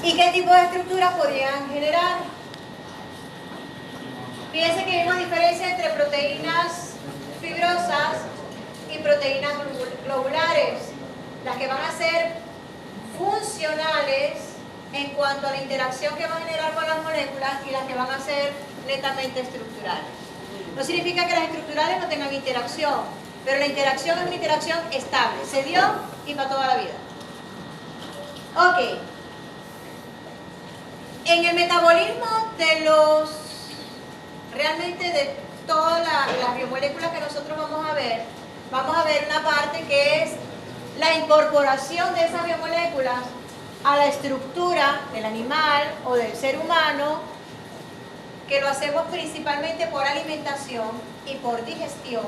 ¿Y qué tipo de estructuras podrían generar? Fíjense que vimos diferencia entre proteínas fibrosas y proteínas globulares, las que van a ser funcionales en cuanto a la interacción que van a generar con las moléculas y las que van a ser netamente estructurales. No significa que las estructurales no tengan interacción, pero la interacción es una interacción estable, se dio y para toda la vida. Ok. En el metabolismo de realmente de todas las biomoléculas que nosotros vamos a ver una parte que es la incorporación de esas biomoléculas a la estructura del animal o del ser humano, que lo hacemos principalmente por alimentación y por digestión.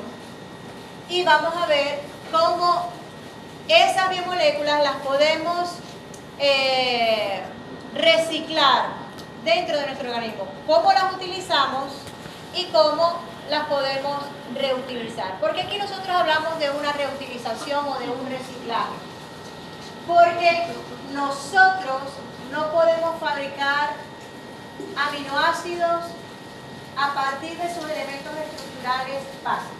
Y vamos a ver cómo esas biomoléculas las podemos reciclar dentro de nuestro organismo, cómo las utilizamos y cómo las podemos reutilizar. ¿Por qué aquí nosotros hablamos de una reutilización o de un reciclaje? Porque nosotros no podemos fabricar aminoácidos a partir de sus elementos estructurales básicos.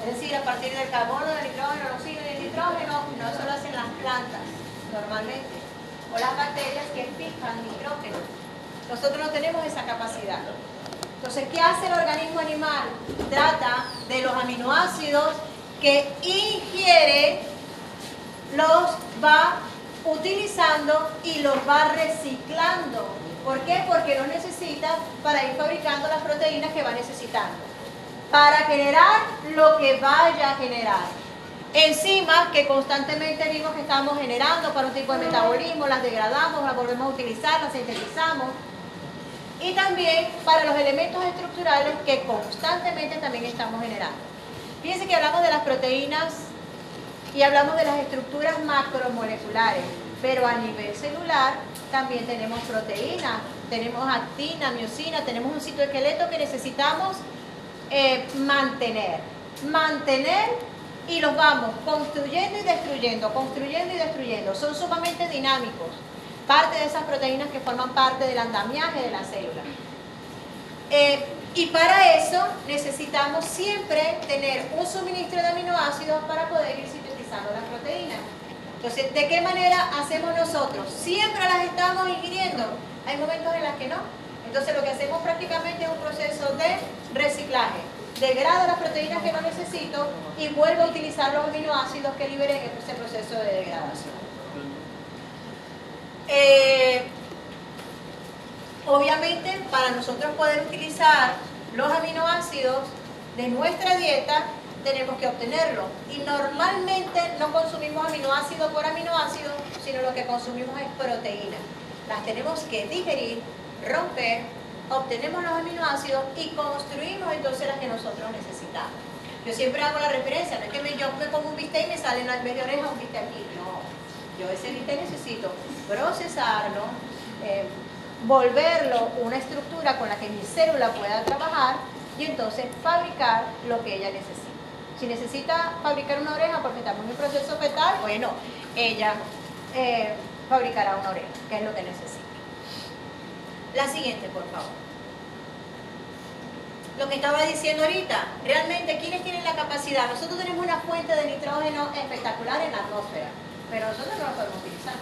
Es decir, a partir del carbono, del nitrógeno, el oxígeno y el nitrógeno, no solo hacen las plantas normalmente, o las bacterias que fijan nitrógeno. Nosotros no tenemos esa capacidad. Entonces, ¿qué hace el organismo animal? Trata de los aminoácidos que ingiere, los va utilizando y los va reciclando. ¿Por qué? Porque los necesita para ir fabricando las proteínas que va necesitando, para generar lo que vaya a generar. Enzimas que constantemente vimos que estamos generando para un tipo de metabolismo, las degradamos, las volvemos a utilizar, las sintetizamos. Y también para los elementos estructurales que constantemente también estamos generando. Fíjense que hablamos de las proteínas y hablamos de las estructuras macromoleculares, pero a nivel celular también tenemos proteínas, tenemos actina, miosina, tenemos un citoesqueleto que necesitamos mantener y los vamos construyendo y destruyendo, son sumamente dinámicos. Parte de esas proteínas que forman parte del andamiaje de la célula. Y para eso necesitamos siempre tener un suministro de aminoácidos para poder ir sintetizando las proteínas. Entonces, ¿de qué manera hacemos nosotros? Siempre las estamos ingiriendo. Hay momentos en los que no. Entonces, lo que hacemos prácticamente es un proceso de reciclaje. Degrado las proteínas que no necesito y vuelvo a utilizar los aminoácidos que liberé en ese proceso de degradación. Obviamente, para nosotros poder utilizar los aminoácidos de nuestra dieta, tenemos que obtenerlo. Y normalmente no consumimos aminoácido por aminoácido, sino lo que consumimos es proteína. Las tenemos que digerir, romper, obtenemos los aminoácidos y construimos entonces las que nosotros necesitamos. Yo siempre hago la referencia, no es que yo me como un bistec y me sale en la vez de oreja un bistec aquí, no. Yo ese bistec necesito procesarlo, volverlo una estructura con la que mi célula pueda trabajar y entonces fabricar lo que ella necesita. Si necesita fabricar una oreja porque estamos en un proceso fetal, bueno, ella fabricará una oreja, que es lo que necesita. La siguiente, por favor. Lo que estaba diciendo ahorita, realmente, ¿quiénes tienen la capacidad? Nosotros tenemos una fuente de nitrógeno espectacular en la atmósfera, pero nosotros no lo podemos utilizar.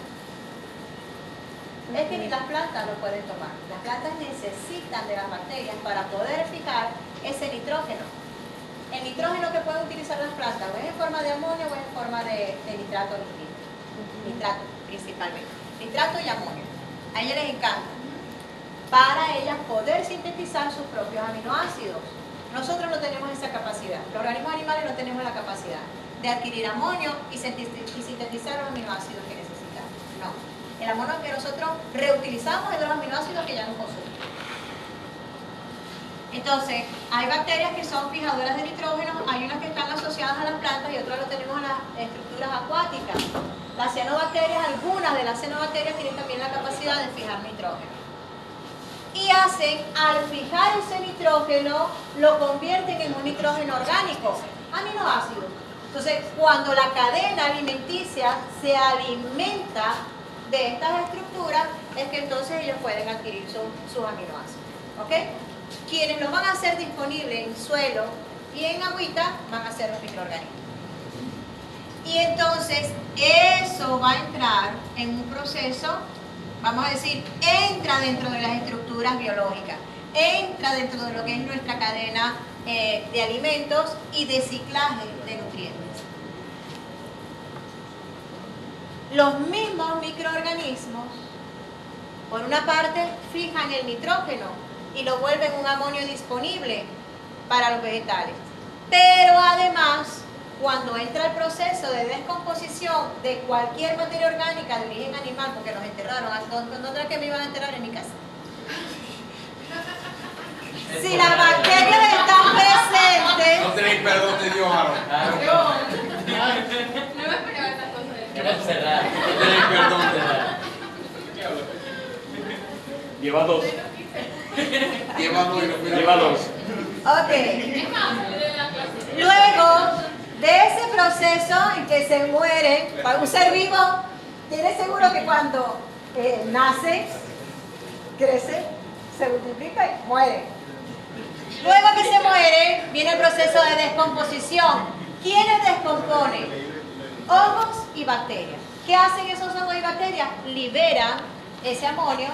Es que ni las plantas lo pueden tomar. Las plantas necesitan de las bacterias para poder fijar ese nitrógeno. El nitrógeno que pueden utilizar las plantas o es en forma de amonio o es en forma de nitrato líquido. Nitrato principalmente. Nitrato y amonio. A ellas les encanta. Para ellas poder sintetizar sus propios aminoácidos. Nosotros no tenemos esa capacidad. Los organismos animales no tenemos la capacidad de adquirir amonio y sintetizar los aminoácidos que necesitamos. No. El amonio que nosotros reutilizamos es de los aminoácidos que ya no consumimos. Entonces, hay bacterias que son fijadoras de nitrógeno, hay unas que están asociadas a las plantas y otras lo tenemos en las estructuras acuáticas. Las cianobacterias, algunas de las cianobacterias tienen también la capacidad de fijar nitrógeno. Y hacen, al fijar ese nitrógeno, lo convierten en un nitrógeno orgánico, aminoácidos. Entonces, cuando la cadena alimenticia se alimenta de estas estructuras es que entonces ellos pueden adquirir sus aminoácidos. ¿Ok? Quienes lo van a hacer disponible en suelo y en agüita van a ser los microorganismos. Y entonces eso va a entrar en un proceso, vamos a decir, entra dentro de las estructuras biológicas, entra dentro de lo que es nuestra cadena de alimentos y de ciclaje de nutrientes. Los mismos microorganismos, por una parte, fijan el nitrógeno y lo vuelven un amonio disponible para los vegetales. Pero además, cuando entra el proceso de descomposición de cualquier materia orgánica de origen animal, porque los enterraron, ¿dónde era que me iban a enterrar? En mi casa. Si las bacterias están presentes... No tenéis perdón de Dios, Aaron. No me esperaba estas cosas de No tenéis perdón de Dios. Lleva dos. Lleva dos. Ok. Luego de ese proceso en que se muere, para un ser vivo, ¿tienes seguro que cuando nace, crece, se multiplica y muere? Luego que se muere, viene el proceso de descomposición. ¿Quiénes descomponen? Hongos y bacterias. ¿Qué hacen esos hongos y bacterias? Liberan ese amonio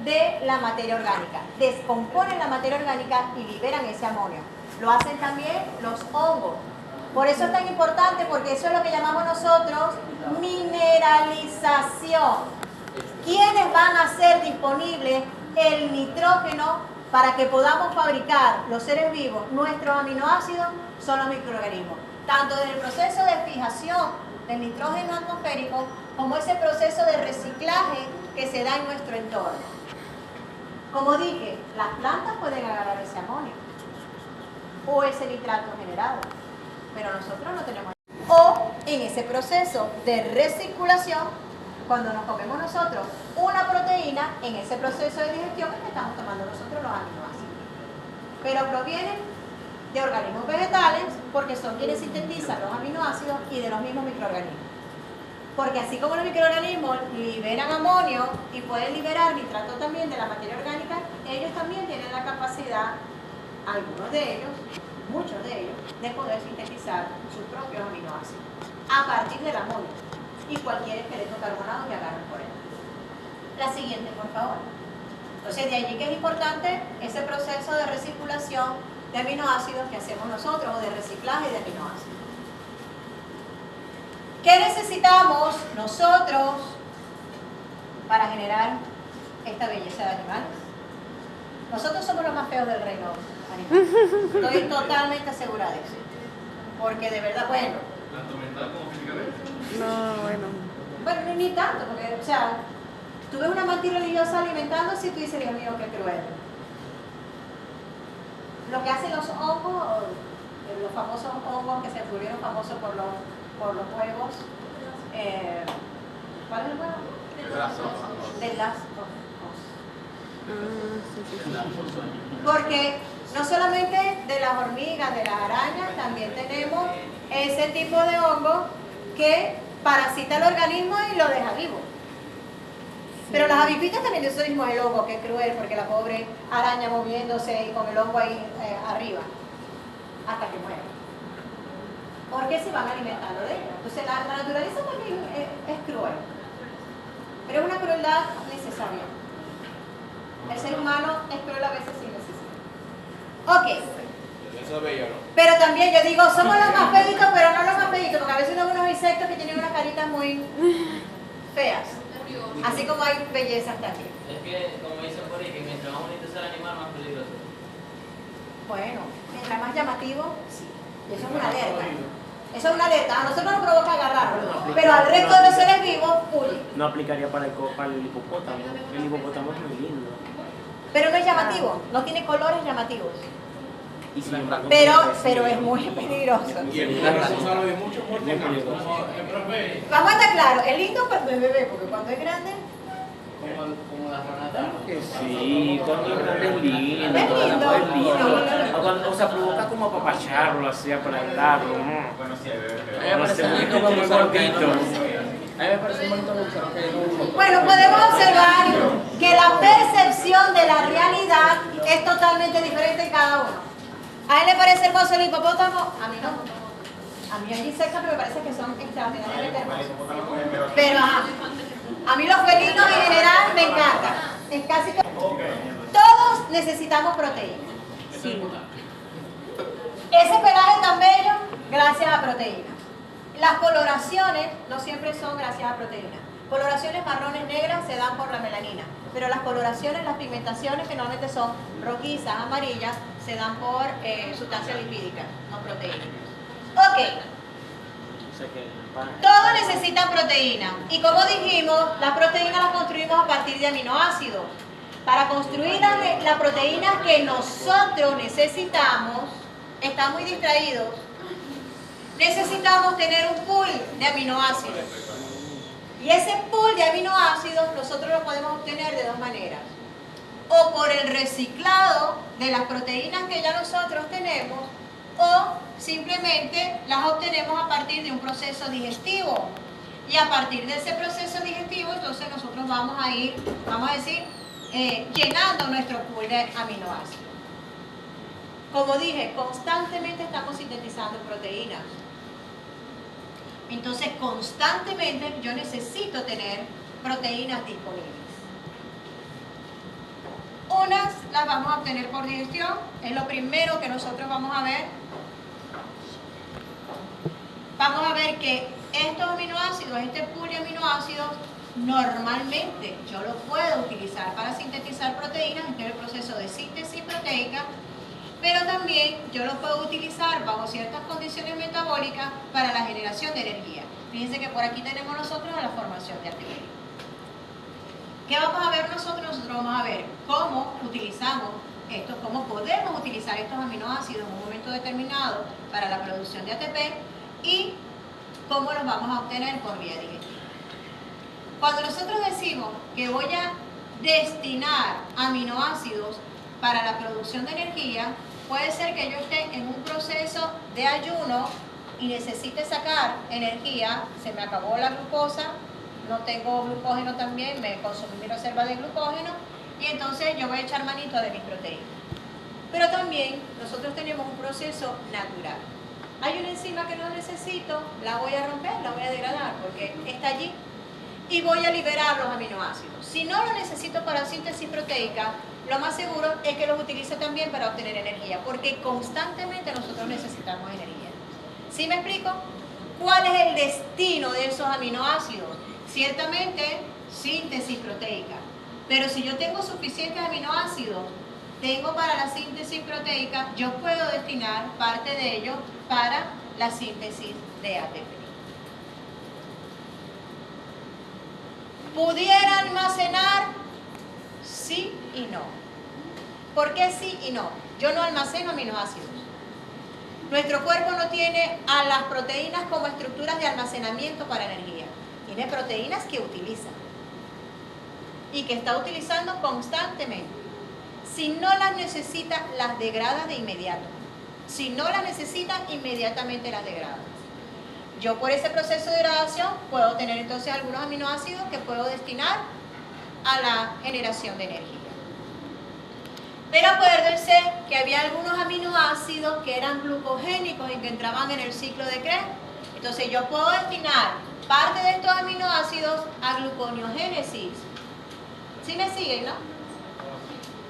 de la materia orgánica. Descomponen la materia orgánica y liberan ese amonio. Lo hacen también los hongos. Por eso es tan importante, porque eso es lo que llamamos nosotros mineralización. ¿Quiénes van a hacer disponible el nitrógeno para que podamos fabricar los seres vivos nuestros aminoácidos? Son los microorganismos. Tanto en el proceso de fijación del nitrógeno atmosférico como ese proceso de reciclaje que se da en nuestro entorno. Como dije, las plantas pueden agarrar ese amonio o ese nitrato generado, pero nosotros no tenemos. O en ese proceso de recirculación, cuando nos comemos nosotros una proteína, en ese proceso de digestión es que estamos tomando nosotros los aminoácidos. Pero provienen de organismos vegetales porque son quienes sintetizan los aminoácidos y de los mismos microorganismos. Porque así como los microorganismos liberan amonio y pueden liberar nitrato también de la materia orgánica, ellos también tienen la capacidad, algunos de ellos, muchos de ellos, de poder sintetizar sus propios aminoácidos a partir del amonio y cualquier esqueleto carbonado que agarren por él. La siguiente, por favor. Entonces, de allí que es importante ese proceso de recirculación de aminoácidos que hacemos nosotros, o de reciclaje de aminoácidos. ¿Qué necesitamos nosotros para generar esta belleza de animales? Nosotros somos los más feos del reino animal. Estoy totalmente segura de eso. Porque de verdad, bueno. Tanto mental como físicamente. No, bueno. Bueno, ni tanto, porque, o sea, tú ves una mantis religiosa alimentándose y tú dices, Dios mío, qué cruel. Lo que hacen los hongos, los famosos hongos que se volvieron famosos por los huevos. ¿Cuál es el huevo? De las Porque no solamente de las hormigas, de las arañas, también tenemos ese tipo de hongo que parasita el organismo y lo deja vivo. Pero las avipitas también, eso mismo es el hongo, que es cruel, porque la pobre araña moviéndose y con el hongo ahí arriba, hasta que muere. Porque se van alimentando de ellos. Entonces la naturaleza también es cruel, pero es una crueldad necesaria. El ser humano es cruel a veces sin necesidad. Ok. Eso es bello, ¿no? Pero también yo digo, somos los más feitos, pero no los más feitos, porque a veces hay unos insectos que tienen unas caritas muy feas. Así como hay bellezas también. Es que, como dicen por ahí, que mientras más bonito sea el animal, más peligroso. Bueno, mientras más llamativo, sí. Y eso es una alerta. Eso es una alerta. A nosotros nos provoca agarrarlo, pero al resto de los seres vivos, huye. No aplicaría para el hipopótamo. El hipopótamo es muy lindo. Pero no es llamativo, no tiene colores llamativos. Y sin embargo, Pero es muy peligroso. Y el es responsable de muchos muertos. Muy peligroso. Vamos a estar claros, es lindo cuando es bebé, porque cuando es grande, Como las ranas. Sí, cuando es grande es lindo. Es lindo. Es lindo. O sea, provoca como apapacharlo, así, aplantarlo. Bueno, sí, hay bebés. No sé, muy como muy gordito. A mí me parece bonito buscar, aunque yo no uso. Bueno, podemos observar que la percepción de la realidad es totalmente diferente en cada uno. ¿A él le parece hermoso el hipopótamo? A mí no. A mí hay insectos que me parece que son extraordinariamente hermosos. Pero a mí los felinos en general me encantan. Es casi que todos necesitamos proteína. Sí. Ese pelaje tan bello, gracias a proteína. Las coloraciones no siempre son gracias a proteína. Coloraciones marrones negras se dan por la melanina, pero las coloraciones, las pigmentaciones que normalmente son rojizas, amarillas, se dan por sustancia lipídica, no proteína. Ok. Todos necesitan proteína. Y como dijimos, las proteínas las construimos a partir de aminoácidos. Para construir la proteína que nosotros necesitamos, está muy distraídos, necesitamos tener un pool de aminoácidos. Y ese pool de aminoácidos nosotros lo podemos obtener de dos maneras. O por el reciclado de las proteínas que ya nosotros tenemos, o simplemente las obtenemos a partir de un proceso digestivo. Y a partir de ese proceso digestivo, entonces nosotros vamos a ir, vamos a decir, llenando nuestro pool de aminoácidos. Como dije, constantemente estamos sintetizando proteínas. Entonces, constantemente yo necesito tener proteínas disponibles. Unas las vamos a obtener por digestión, es lo primero que nosotros vamos a ver. Vamos a ver que estos aminoácidos, este pool de aminoácidos, normalmente yo lo puedo utilizar para sintetizar proteínas, este es el proceso de síntesis proteica, pero también yo lo puedo utilizar bajo ciertas condiciones metabólicas para la generación de energía. Fíjense que por aquí tenemos nosotros la formación de ATP. ¿Qué vamos a ver nosotros? Nosotros vamos a ver cómo utilizamos estos, cómo podemos utilizar estos aminoácidos en un momento determinado para la producción de ATP y cómo los vamos a obtener por vía digestiva. Cuando nosotros decimos que voy a destinar aminoácidos para la producción de energía, puede ser que yo esté en un proceso de ayuno y necesite sacar energía, se me acabó la glucosa, no tengo glucógeno también, me consumí mi reserva de glucógeno y entonces yo voy a echar manito de mis proteínas. Pero también nosotros tenemos un proceso natural. Hay una enzima que no necesito, la voy a romper, la voy a degradar porque está allí y voy a liberar los aminoácidos. Si no lo necesito para síntesis proteica, lo más seguro es que los utilice también para obtener energía, porque constantemente nosotros necesitamos energía. ¿Sí me explico? ¿Cuál es el destino de esos aminoácidos? Ciertamente, síntesis proteica. Pero si yo tengo suficientes aminoácidos, tengo para la síntesis proteica, yo puedo destinar parte de ellos para la síntesis de ATP. ¿Pudiera almacenar? Sí y no. ¿Por qué sí y no? Yo no almaceno aminoácidos. Nuestro cuerpo no tiene a las proteínas como estructuras de almacenamiento para energía. Tiene proteínas que utiliza y que está utilizando constantemente. Si no las necesita, las degrada de inmediato. Si no las necesita, inmediatamente las degrada. Yo por ese proceso de degradación puedo tener entonces algunos aminoácidos que puedo destinar a la generación de energía. Pero acuérdense que había algunos aminoácidos que eran glucogénicos y que entraban en el ciclo de Krebs. Entonces yo puedo destinar parte de estos aminoácidos a gluconeogénesis. ¿Sí me siguen, no?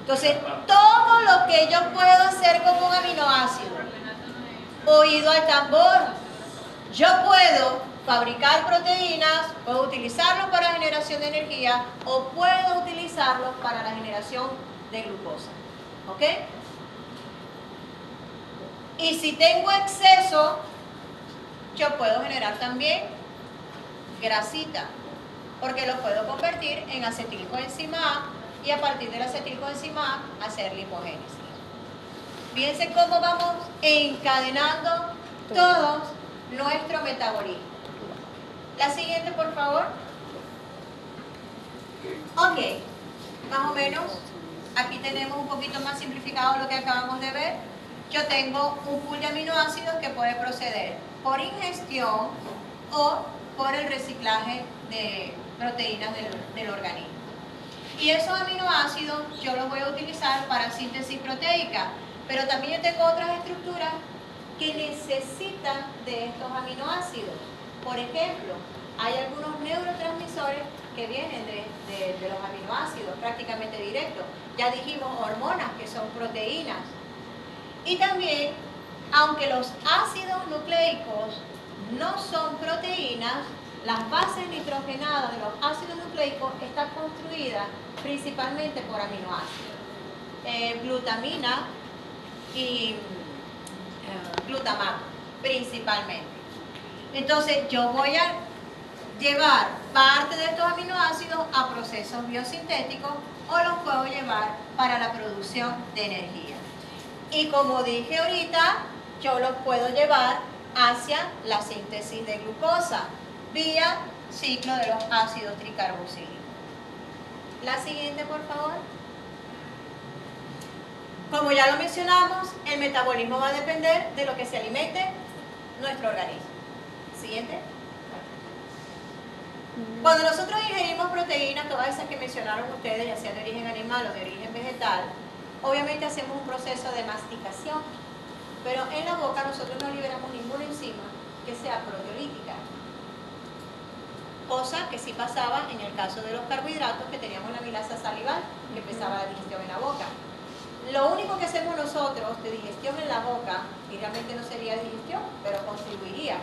Entonces todo lo que yo puedo hacer con un aminoácido, oído al tambor, yo puedo fabricar proteínas, puedo utilizarlos para la generación de energía o puedo utilizarlos para la generación de glucosa. ¿Ok? Y si tengo exceso, yo puedo generar también grasita, porque lo puedo convertir en acetilcoenzima A y a partir del acetilcoenzima A hacer lipogénesis. Fíjense cómo vamos encadenando todos nuestro metabolismo. La siguiente, por favor. Ok, más o menos. Aquí tenemos un poquito más simplificado lo que acabamos de ver. Yo tengo un pool de aminoácidos que puede proceder por ingestión o por el reciclaje de proteínas del organismo. Y esos aminoácidos yo los voy a utilizar para síntesis proteica, pero también yo tengo otras estructuras que necesitan de estos aminoácidos. Por ejemplo, hay algunos neurotransmisores que vienen de los aminoácidos prácticamente directos. Ya dijimos hormonas, que son proteínas. Y también, aunque los ácidos nucleicos no son proteínas, las bases nitrogenadas de los ácidos nucleicos están construidas principalmente por aminoácidos. Glutamina y glutamato, principalmente. Entonces, yo voy a llevar parte de estos aminoácidos a procesos biosintéticos o los puedo llevar para la producción de energía. Y como dije ahorita, yo los puedo llevar hacia la síntesis de glucosa vía ciclo de los ácidos tricarboxílicos. La siguiente, por favor. Como ya lo mencionamos, el metabolismo va a depender de lo que se alimente nuestro organismo. Siguiente. Cuando nosotros ingerimos proteínas, todas esas que mencionaron ustedes, ya sea de origen animal o de origen vegetal, obviamente hacemos un proceso de masticación, pero en la boca nosotros no liberamos ninguna enzima que sea proteolítica, cosa que sí pasaba en el caso de los carbohidratos, que teníamos la amilasa salival, que empezaba la digestión en la boca. Lo único que hacemos nosotros de digestión en la boca, y realmente no sería digestión, pero contribuiría,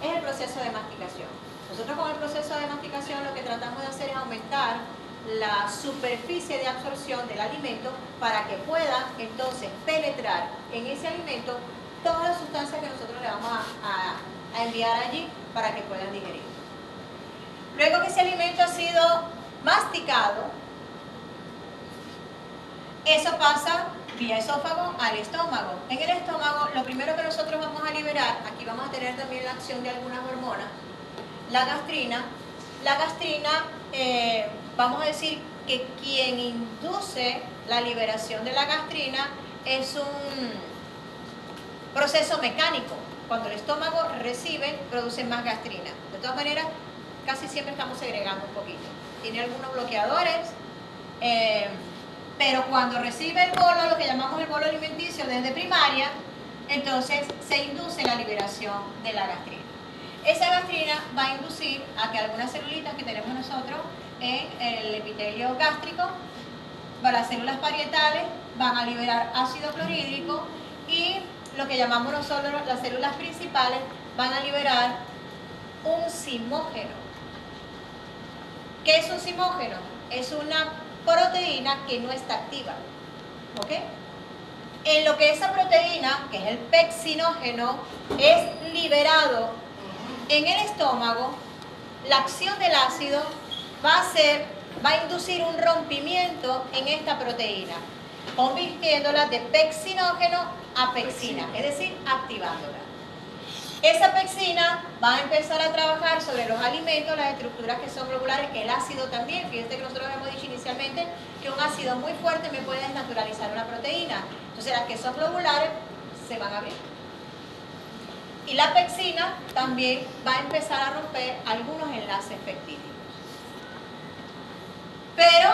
es el proceso de masticación. Nosotros con el proceso de masticación lo que tratamos de hacer es aumentar la superficie de absorción del alimento para que pueda entonces penetrar en ese alimento todas las sustancias que nosotros le vamos a enviar allí para que puedan digerir. Luego que ese alimento ha sido masticado, eso pasa vía esófago al estómago. En el estómago, lo primero que nosotros vamos a liberar, aquí vamos a tener también la acción de algunas hormonas, la gastrina. La gastrina, vamos a decir que quien induce la liberación de la gastrina es un proceso mecánico. Cuando el estómago recibe, produce más gastrina. De todas maneras, casi siempre estamos segregando un poquito. Tiene algunos bloqueadores, pero cuando recibe el bolo, lo que llamamos el bolo alimenticio desde primaria, entonces se induce la liberación de la gastrina. Esa gastrina va a inducir a que algunas celulitas que tenemos nosotros en el epitelio gástrico, para las células parietales, van a liberar ácido clorhídrico y lo que llamamos nosotros las células principales van a liberar un zimógeno. ¿Qué es un zimógeno? Es una proteína que no está activa. ¿Ok? En lo que esa proteína, que es el pexinógeno, es liberado en el estómago, la acción del ácido va a inducir un rompimiento en esta proteína, convirtiéndola de pexinógeno a pexina, es decir, activándola. Esa pexina va a empezar a trabajar sobre los alimentos, las estructuras que son globulares, que el ácido también. Fíjense que nosotros hemos dicho inicialmente que un ácido muy fuerte me puede desnaturalizar una proteína. Entonces las que son globulares se van a abrir. Y la pexina también va a empezar a romper algunos enlaces peptídicos. Pero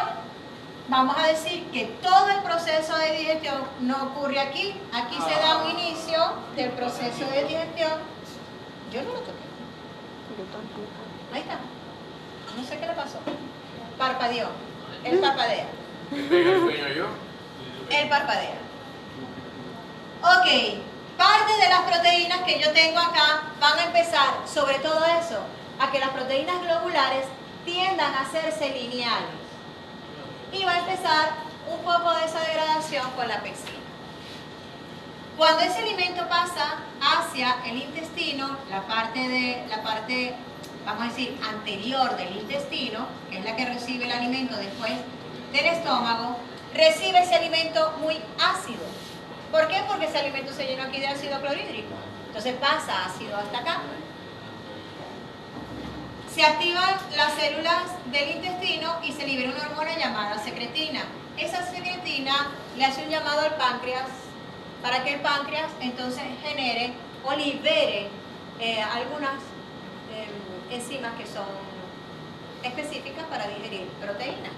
vamos a decir que todo el proceso de digestión no ocurre aquí. Aquí se da un inicio del proceso de digestión. Yo no lo toqué. Ahí está. No sé qué le pasó. Parpadeó. Él parpadea. Él parpadea. Ok. Parte de las proteínas que yo tengo acá van a empezar, sobre todo eso, a que las proteínas globulares tiendan a hacerse lineales. Y va a empezar un poco de esa degradación con la pexina. Cuando ese alimento pasa hacia el intestino, la parte, vamos a decir, anterior del intestino, que es la que recibe el alimento después del estómago, recibe ese alimento muy ácido. ¿Por qué? Porque ese alimento se llenó aquí de ácido clorhídrico. Entonces pasa ácido hasta acá. Se activan las células del intestino y se libera una hormona llamada secretina. Esa secretina le hace un llamado al páncreas para que el páncreas entonces genere o libere algunas enzimas que son específicas para digerir proteínas.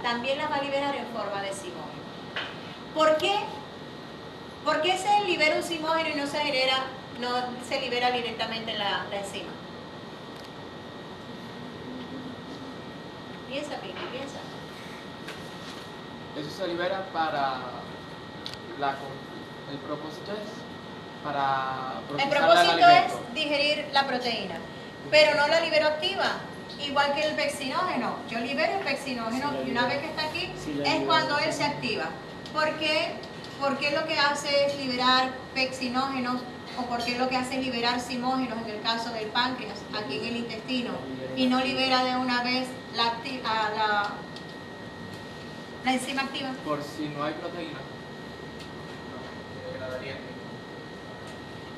También las va a liberar en forma de zimógeno. ¿Por qué? ¿Por qué se libera un zimógeno y no se libera directamente la enzima? Piensa, Piqui, piensa. Eso se libera para el propósito es para El procesar propósito alimento. es digerir la proteína, pero no la libero activa, igual que el pexinógeno. Yo libero el pexinógeno y una vez que está aquí es cuando él se activa. ¿Por qué? Porque lo que hace es liberar pexinógenos o porque lo que hace es liberar zimógenos en el caso del páncreas, aquí en el intestino, y no libera de una vez la enzima activa. Por si no hay proteína. No, se degradaría el mismo.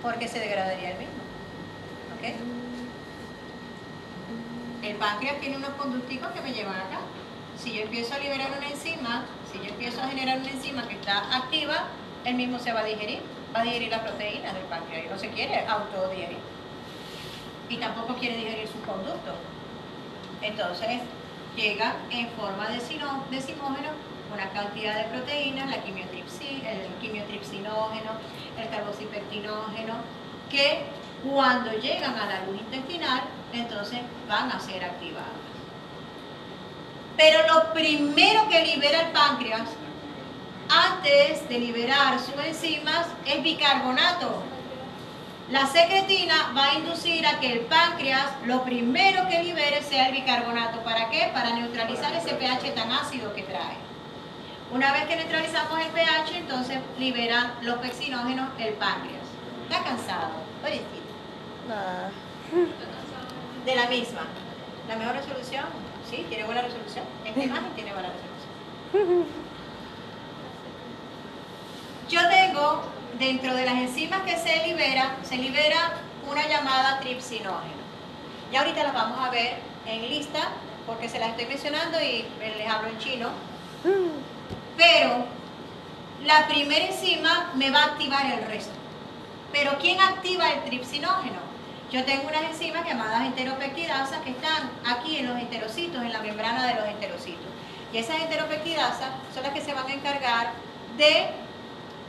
Porque se degradaría el mismo. ¿Ok? El páncreas tiene unos conducticos que me llevan acá. Si yo empiezo a liberar una enzima, si yo empiezo a generar una enzima que está activa, el mismo se va a digerir las proteínas del páncreas y no se quiere autodigerir. Y tampoco quiere digerir sus conductos. Entonces, llega en forma de zimógeno una cantidad de proteínas, el quimiotripsinógeno, el carboxipectinógeno, que cuando llegan a la luz intestinal, entonces van a ser activadas. Pero lo primero que libera el páncreas, antes de liberar sus enzimas, es bicarbonato. La secretina va a inducir a que el páncreas lo primero que libere sea el bicarbonato. ¿Para qué? Para neutralizar ese pH tan ácido que trae. Una vez que neutralizamos el pH, entonces libera los pexinógenos el páncreas. ¿Está cansado? Pobrecito. De la misma. ¿La mejor resolución? Sí, tiene buena resolución. Esta imagen tiene buena resolución. Yo tengo, dentro de las enzimas que se libera una llamada tripsinógeno. Ya ahorita las vamos a ver en lista, porque se las estoy mencionando y les hablo en chino. Pero la primera enzima me va a activar el resto. Pero ¿quién activa el tripsinógeno? Yo tengo unas enzimas llamadas enteropeptidasas que están aquí en los enterocitos, en la membrana de los enterocitos. Y esas enteropeptidasas son las que se van a encargar de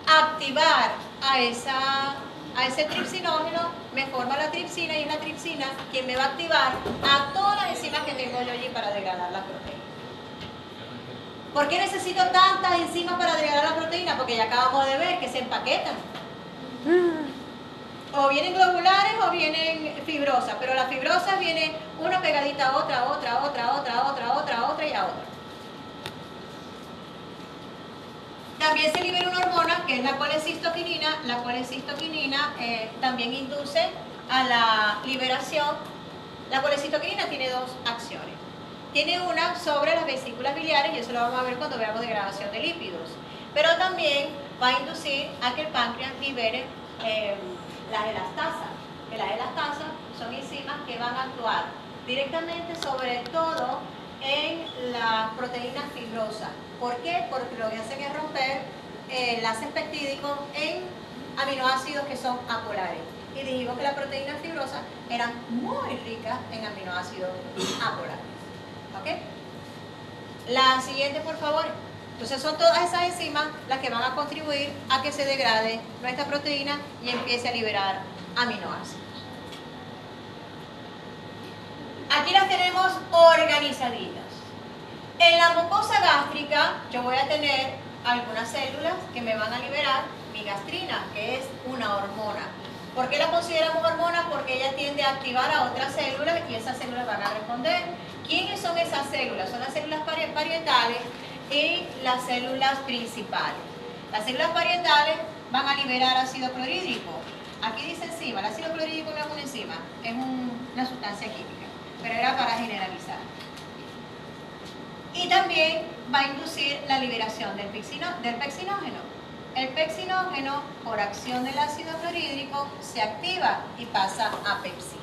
activar a ese tripsinógeno, me forma la tripsina y es la tripsina quien me va a activar a todas las enzimas que tengo yo allí para degradar la proteína. ¿Por qué necesito tantas enzimas para degradar la proteína? Porque ya acabamos de ver que se empaquetan. O vienen globulares o vienen fibrosas, pero las fibrosas vienen una pegadita a otra, otra y a otra. También se libera una hormona que es la colecistoquinina. La colecistoquinina también induce a la liberación. La colecistoquinina tiene dos acciones. Tiene una sobre las vesículas biliares, y eso lo vamos a ver cuando veamos degradación de lípidos. Pero también va a inducir a que el páncreas libere las elastasas. Que las elastasas son enzimas que van a actuar directamente sobre todo en la proteína fibrosa. ¿Por qué? Porque lo que hacen es romper enlaces peptídicos en aminoácidos que son apolares. Y dijimos que las proteínas fibrosas eran muy ricas en aminoácidos apolares. ¿Ok? La siguiente, por favor. Entonces son todas esas enzimas las que van a contribuir a que se degrade nuestra proteína y empiece a liberar aminoácidos. Aquí las tenemos organizaditas. En la mucosa gástrica yo voy a tener algunas células que me van a liberar mi gastrina, que es una hormona. ¿Por qué la consideramos hormona? Porque ella tiende a activar a otras células y esas células van a responder. ¿Quiénes son esas células? Son las células parietales y las células principales. Las células parietales van a liberar ácido clorhídrico. Aquí dice enzima. El ácido clorhídrico no es una enzima, es una sustancia química, pero era para generalizar. Y también va a inducir la liberación del pexinógeno. El pexinógeno, por acción del ácido clorhídrico, se activa y pasa a pepsina.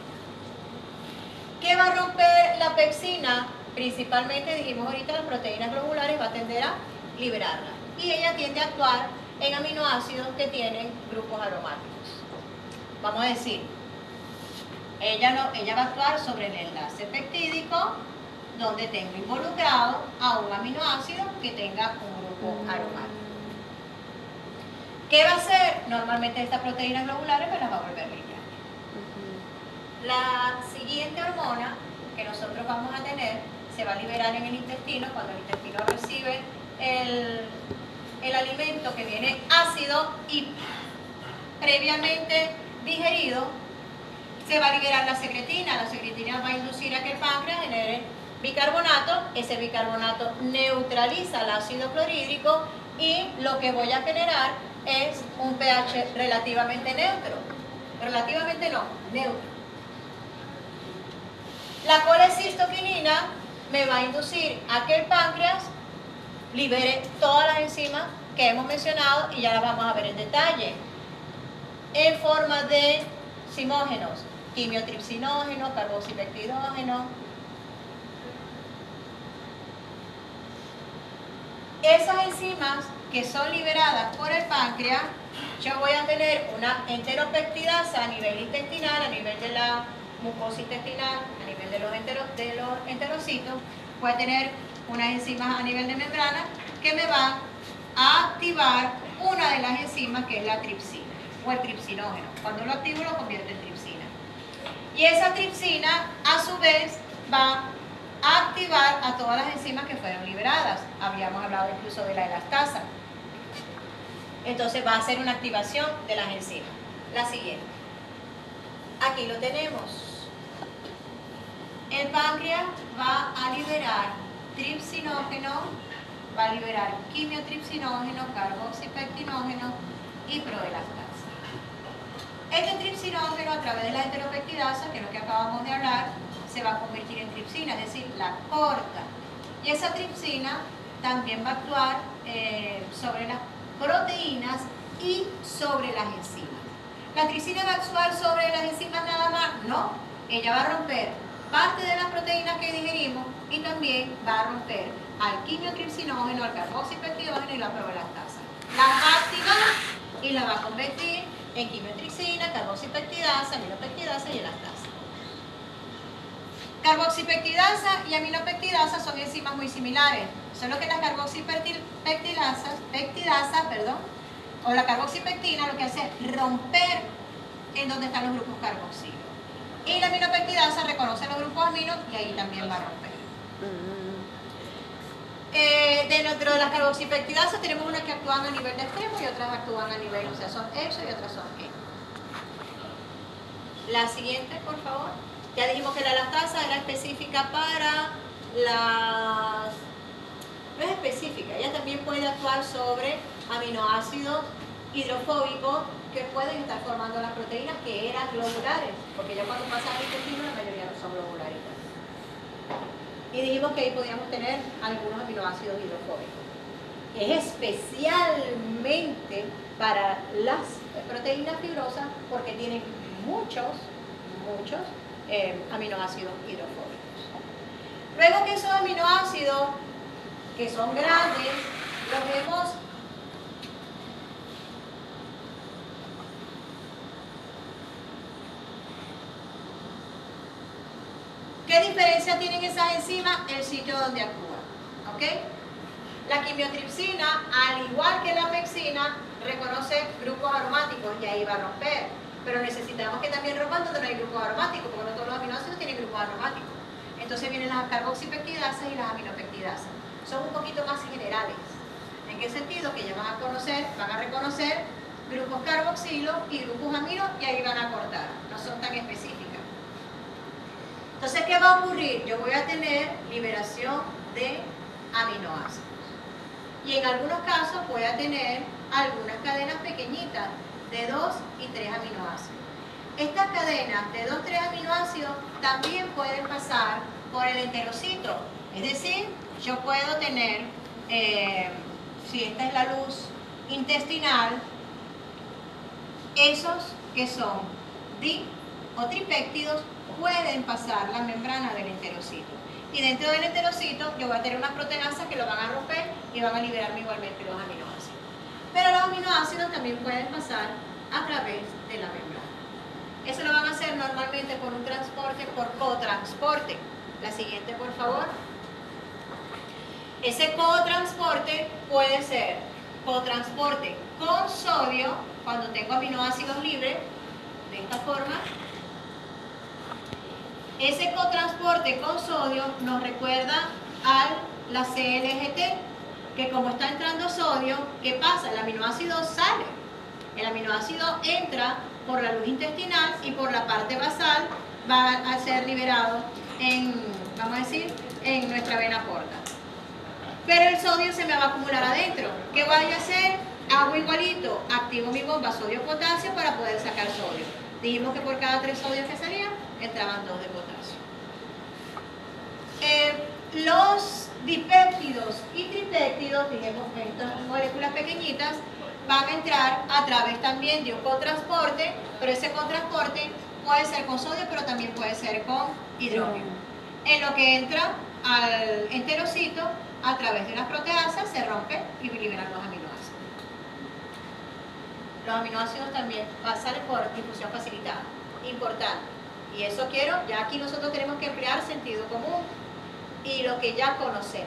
¿Qué va a romper la pepsina? Principalmente, dijimos ahorita, las proteínas globulares va a tender a liberarla. Y ella tiende a actuar en aminoácidos que tienen grupos aromáticos. Vamos a decir, ella va a actuar sobre el enlace peptídico donde tengo involucrado a un aminoácido que tenga un grupo aromático. ¿Qué va a hacer? Normalmente estas proteínas globulares me las va a volver brillantes. La siguiente hormona que nosotros vamos a tener se va a liberar en el intestino cuando el intestino recibe el alimento que viene ácido y previamente digerido. Se va a liberar la secretina va a inducir a que el páncreas genere bicarbonato, ese bicarbonato neutraliza el ácido clorhídrico y lo que voy a generar es un pH relativamente neutro, neutro. La colecistoquinina me va a inducir a que el páncreas libere todas las enzimas que hemos mencionado y ya las vamos a ver en detalle, en forma de zimógenos, quimiotripsinógeno, carboxipeptidógeno. Esas enzimas que son liberadas por el páncreas, yo voy a tener una enteropeptidasa a nivel intestinal, a nivel de la mucosa intestinal, a nivel de los enterocitos. Voy a tener unas enzimas a nivel de membrana que me van a activar una de las enzimas que es la tripsina o el tripsinógeno. Cuando lo activo lo convierto en tripsina. Y esa tripsina a su vez va a activar a todas las enzimas que fueron liberadas. Habíamos hablado incluso de la elastasa. Entonces va a hacer una activación de las enzimas. La siguiente. Aquí lo tenemos. El páncreas va a liberar tripsinógeno, va a liberar quimiotripsinógeno, carboxipeptinógeno y proelastasa. Este tripsinógeno, a través de la enteropeptidasa, que es lo que acabamos de hablar, se va a convertir en tripsina, es decir, la corta. Y esa tripsina también va a actuar sobre las proteínas y sobre las enzimas. ¿La tripsina va a actuar sobre las enzimas nada más? No, ella va a romper parte de las proteínas que digerimos y también va a romper al quimiotripsinógeno, al carboxipeptidógeno y la proelastasa. La va a activar y la va a convertir en quimiotripsina, carboxipeptidasa, aminopeptidasa y elastasa. Carboxipeptidasa y aminopeptidasa son enzimas muy similares, solo que la carboxipeptidasa, o la carboxipeptina lo que hace es romper en donde están los grupos carboxilo. Y la aminopeptidasa reconoce los grupos aminos y ahí también va a romper. Dentro de las carboxipeptidasas tenemos unas que actúan a nivel de extremo y otras actúan a nivel, o sea, son exo y otras son eno. La siguiente, por favor. Ya dijimos que la elastasa era específica para las... No es específica, ella también puede actuar sobre aminoácidos hidrofóbicos que pueden estar formando las proteínas que eran globulares, porque ya cuando pasan al intestino la mayoría no son globulares. Y dijimos que ahí podíamos tener algunos aminoácidos hidrofóbicos. Es especialmente para las proteínas fibrosas porque tienen muchos aminoácidos hidrofóbicos. Luego que esos aminoácidos, que son grandes, los vemos ¿qué diferencia tienen esas enzimas? El sitio donde actúan, ¿ok? La quimiotripsina, al igual que la pexina, reconoce grupos aromáticos y ahí va a romper. Pero necesitamos que también rompan donde no hay grupos aromáticos, porque no todos los aminoácidos tienen grupos aromáticos. Entonces vienen las carboxipeptidasas y las aminopeptidasas. Son un poquito más generales. ¿En qué sentido? Que ya van a reconocer grupos carboxilo y grupos aminos y ahí van a cortar. No son tan específicas. Entonces, ¿qué va a ocurrir? Yo voy a tener liberación de aminoácidos. Y en algunos casos voy a tener algunas cadenas pequeñitas de 2 y 3 aminoácidos. Estas cadenas de 2 y 3 aminoácidos también pueden pasar por el enterocito. Es decir, yo puedo tener, si esta es la luz intestinal, esos que son di o tripéptidos pueden pasar la membrana del enterocito. Y dentro del enterocito yo voy a tener unas proteasas que lo van a romper y van a liberarme igualmente los aminoácidos. Pero los aminoácidos también pueden pasar a través de la membrana. Eso lo van a hacer normalmente por un transporte, por cotransporte. La siguiente, por favor. Ese cotransporte puede ser cotransporte con sodio, cuando tengo aminoácidos libres, de esta forma. Ese cotransporte con sodio nos recuerda a la CLGT, que como está entrando sodio, ¿qué pasa? El aminoácido sale. El aminoácido entra por la luz intestinal y por la parte basal va a ser liberado en, vamos a decir, en nuestra vena porta. Pero el sodio se me va a acumular adentro. ¿Qué voy a hacer? Hago igualito, activo mi bomba sodio-potasio para poder sacar sodio. Dijimos que por cada 3 sodios que salían, entraban 2 de potasio. Los dipéptidos y tripéptidos, dijimos que estas moléculas pequeñitas, van a entrar a través también de un cotransporte, pero ese cotransporte puede ser con sodio, pero también puede ser con hidrógeno. En lo que entra al enterocito, a través de las proteasas, se rompe y liberan los aminoácidos. Los aminoácidos también salen por difusión facilitada. Importante. Y eso quiero, ya aquí nosotros tenemos que emplear sentido común y lo que ya conocemos.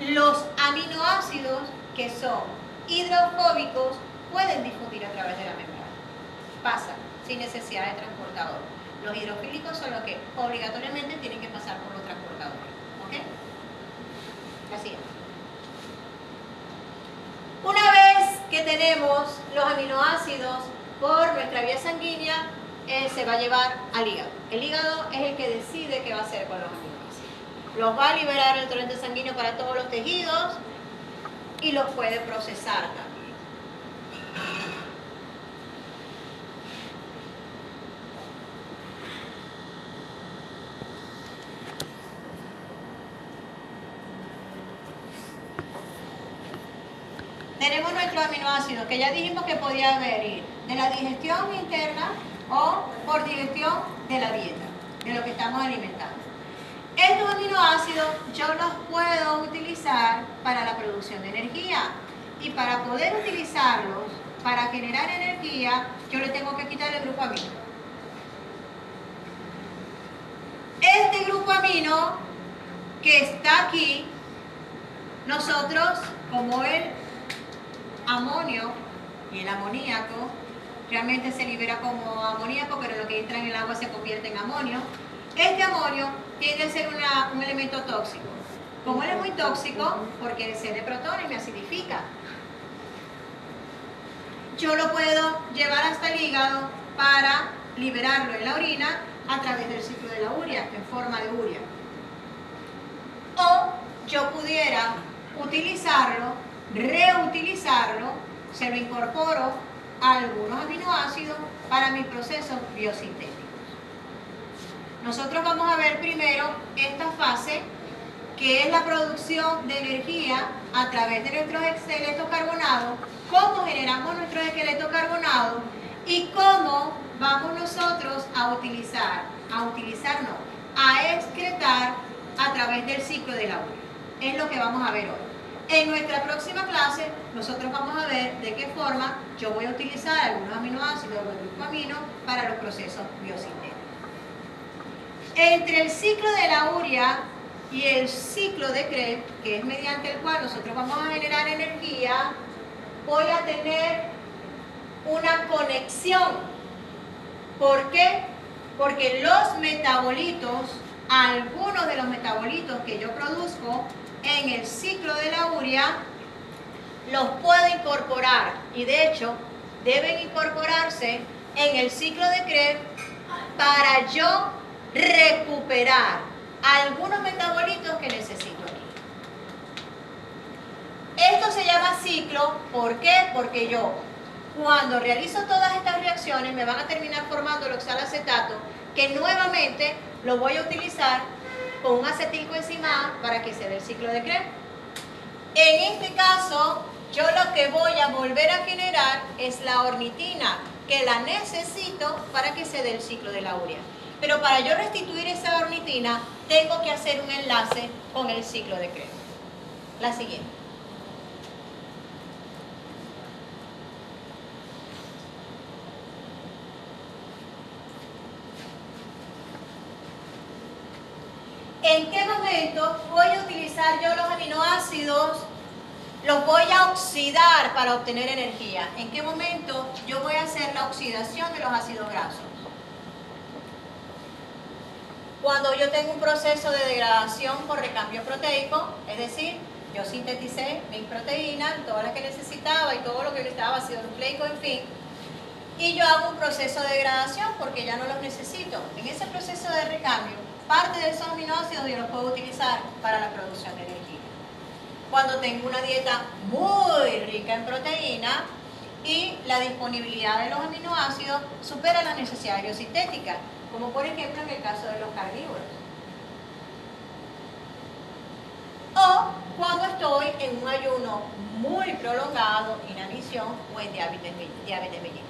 Los aminoácidos que son hidrofóbicos pueden difundir a través de la membrana. Pasan sin necesidad de transportador. Los hidrofílicos son los que obligatoriamente tienen que pasar por los transportadores. ¿Ok? Así es. Una vez que tenemos los aminoácidos por nuestra vía sanguínea, se va a llevar al hígado. El hígado es el que decide qué va a hacer con los aminoácidos. Los va a liberar el torrente sanguíneo para todos los tejidos y los puede procesar también. Tenemos nuestros aminoácidos, que ya dijimos que podía venir de la digestión interna o por digestión de la dieta, de lo que estamos alimentando. Estos aminoácidos yo los puedo utilizar para la producción de energía. Y para poder utilizarlos, para generar energía, yo le tengo que quitar el grupo amino. Este grupo amino que está aquí, nosotros, como el amonio y el amoníaco, realmente se libera como amoníaco, pero lo que entra en el agua se convierte en amonio. Este amonio tiende a ser un elemento tóxico. Como él es muy tóxico, porque cede protones y me acidifica, yo lo puedo llevar hasta el hígado para liberarlo en la orina a través del ciclo de la urea, en forma de urea. O yo pudiera utilizarlo, reutilizarlo, se lo incorporo a algunos aminoácidos para mis procesos biosintéticos. Nosotros vamos a ver primero esta fase, que es la producción de energía a través de nuestros esqueletos carbonados, cómo generamos nuestros esqueletos carbonados y cómo vamos nosotros a excretar a través del ciclo de la urea. Es lo que vamos a ver hoy. En nuestra próxima clase, nosotros vamos a ver de qué forma yo voy a utilizar algunos aminoácidos o el grupo amino para los procesos biosintéticos. Entre el ciclo de la urea y el ciclo de Krebs, que es mediante el cual nosotros vamos a generar energía, voy a tener una conexión. ¿Por qué? Porque los metabolitos, algunos de los metabolitos que yo produzco en el ciclo de la urea, los puedo incorporar y de hecho deben incorporarse en el ciclo de Krebs para yo recuperar algunos metabolitos que necesito aquí. Esto se llama ciclo, ¿por qué? Porque yo, cuando realizo todas estas reacciones, me van a terminar formando el oxalacetato, que nuevamente lo voy a utilizar con un acetilcoenzima A para que se dé el ciclo de Krebs. En este caso, yo lo que voy a volver a generar es la ornitina, que la necesito para que se dé el ciclo de la urea. Pero para yo restituir esa ornitina, tengo que hacer un enlace con el ciclo de Krebs. La siguiente. momento voy a utilizar yo los aminoácidos, los voy a oxidar para obtener energía. ¿En qué momento yo voy a hacer la oxidación de los ácidos grasos? Cuando yo tengo un proceso de degradación por recambio proteico, es decir, yo sinteticé mis proteínas, todas las que necesitaba y todo lo que necesitaba, ácido nucleico, en fin, y yo hago un proceso de degradación porque ya no los necesito. En ese proceso de recambio, parte de esos aminoácidos yo los puedo utilizar para la producción de energía. Cuando tengo una dieta muy rica en proteína y la disponibilidad de los aminoácidos supera la necesidad biosintética, como por ejemplo en el caso de los carnívoros. O cuando estoy en un ayuno muy prolongado, inanición o en diabetes mellitus.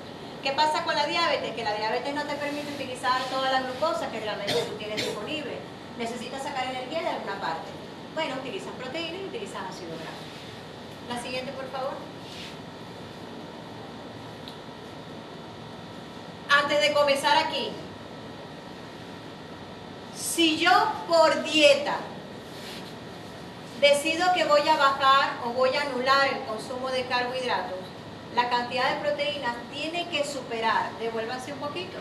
¿Qué pasa con la diabetes? Que la diabetes no te permite utilizar toda la glucosa que realmente tú tienes disponible. Necesitas sacar energía de alguna parte. Bueno, utilizas proteína y utilizas ácido graso. La siguiente, por favor. Antes de comenzar aquí, si yo por dieta decido que voy a bajar o voy a anular el consumo de carbohidratos, la cantidad de proteínas tiene que superar, devuélvanse un poquito.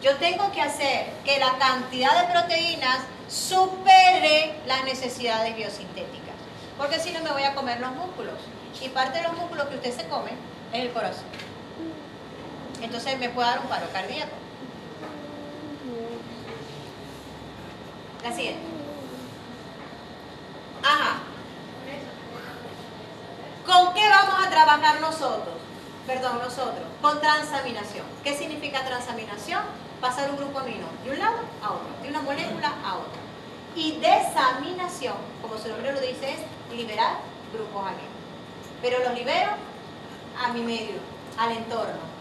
Yo tengo que hacer que la cantidad de proteínas supere las necesidades biosintéticas, porque si no me voy a comer los músculos, y parte de los músculos que usted se come es el corazón. Entonces me puede dar un paro cardíaco. La siguiente. Ajá. ¿Con qué vamos a trabajar nosotros? Perdón, nosotros. Con transaminación. ¿Qué significa transaminación? Pasar un grupo amino de un lado a otro, de una molécula a otra. Y desaminación, como su nombre lo dice, es liberar grupos aminos. Pero los libero a mi medio, al entorno.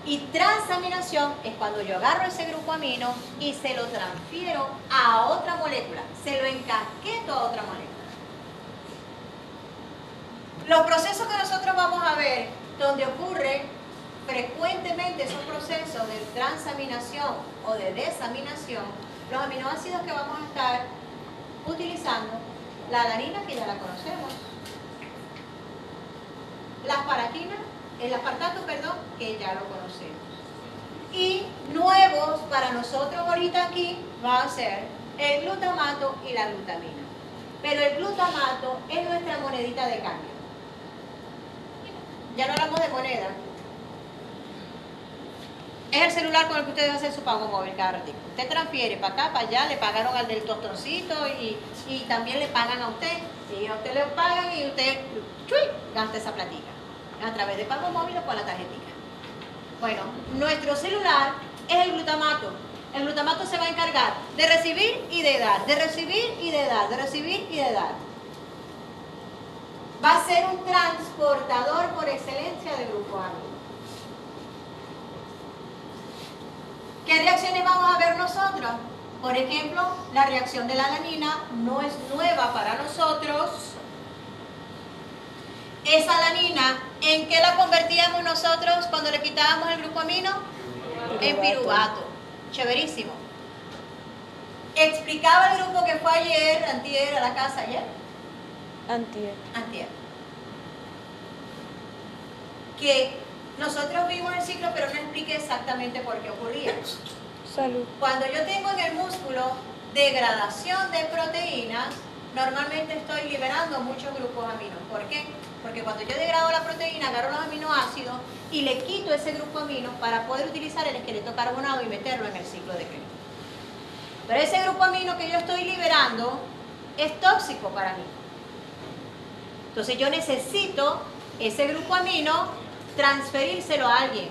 Y transaminación es cuando yo agarro ese grupo amino y se lo transfiero a otra molécula, se lo encasqueto a otra molécula. Los procesos que nosotros vamos a ver, donde ocurre frecuentemente esos procesos de transaminación o de desaminación, los aminoácidos que vamos a estar utilizando, la alanina, que ya la conocemos, la asparagina, el aspartato, perdón, que ya lo conocemos. Y nuevos para nosotros ahorita aquí va a ser el glutamato y la glutamina. Pero el glutamato es nuestra monedita de cambio. Ya no hablamos de moneda. Es el celular con el que ustedes hacen su pago móvil cada ratito. Usted transfiere para acá, para allá, le pagaron al del tostoncito y también le pagan a usted. Y a usted le pagan y usted gasta esa platita a través de pago móvil o con la tarjetita. Bueno, nuestro celular es el glutamato. El glutamato se va a encargar de recibir y de dar, de recibir y de dar, de recibir y de dar. Va a ser un transportador por excelencia de grupos aminos. ¿Qué reacciones vamos a ver nosotros? Por ejemplo, la reacción de la alanina no es nueva para nosotros. Esa alanina, ¿en qué la convertíamos nosotros cuando le quitábamos el grupo amino? En piruvato. Chéverísimo. Explicaba el grupo que fue ayer, antier, a la casa ayer. Antier. Que nosotros vimos el ciclo, pero no expliqué exactamente por qué ocurría. Salud. Cuando yo tengo en el músculo degradación de proteínas, normalmente estoy liberando muchos grupos aminos. ¿Por qué? Porque cuando yo degrado la proteína, agarro los aminoácidos y le quito ese grupo amino para poder utilizar el esqueleto carbonado y meterlo en el ciclo de Krebs. Pero ese grupo amino que yo estoy liberando es tóxico para mí. Entonces yo necesito ese grupo amino transferírselo a alguien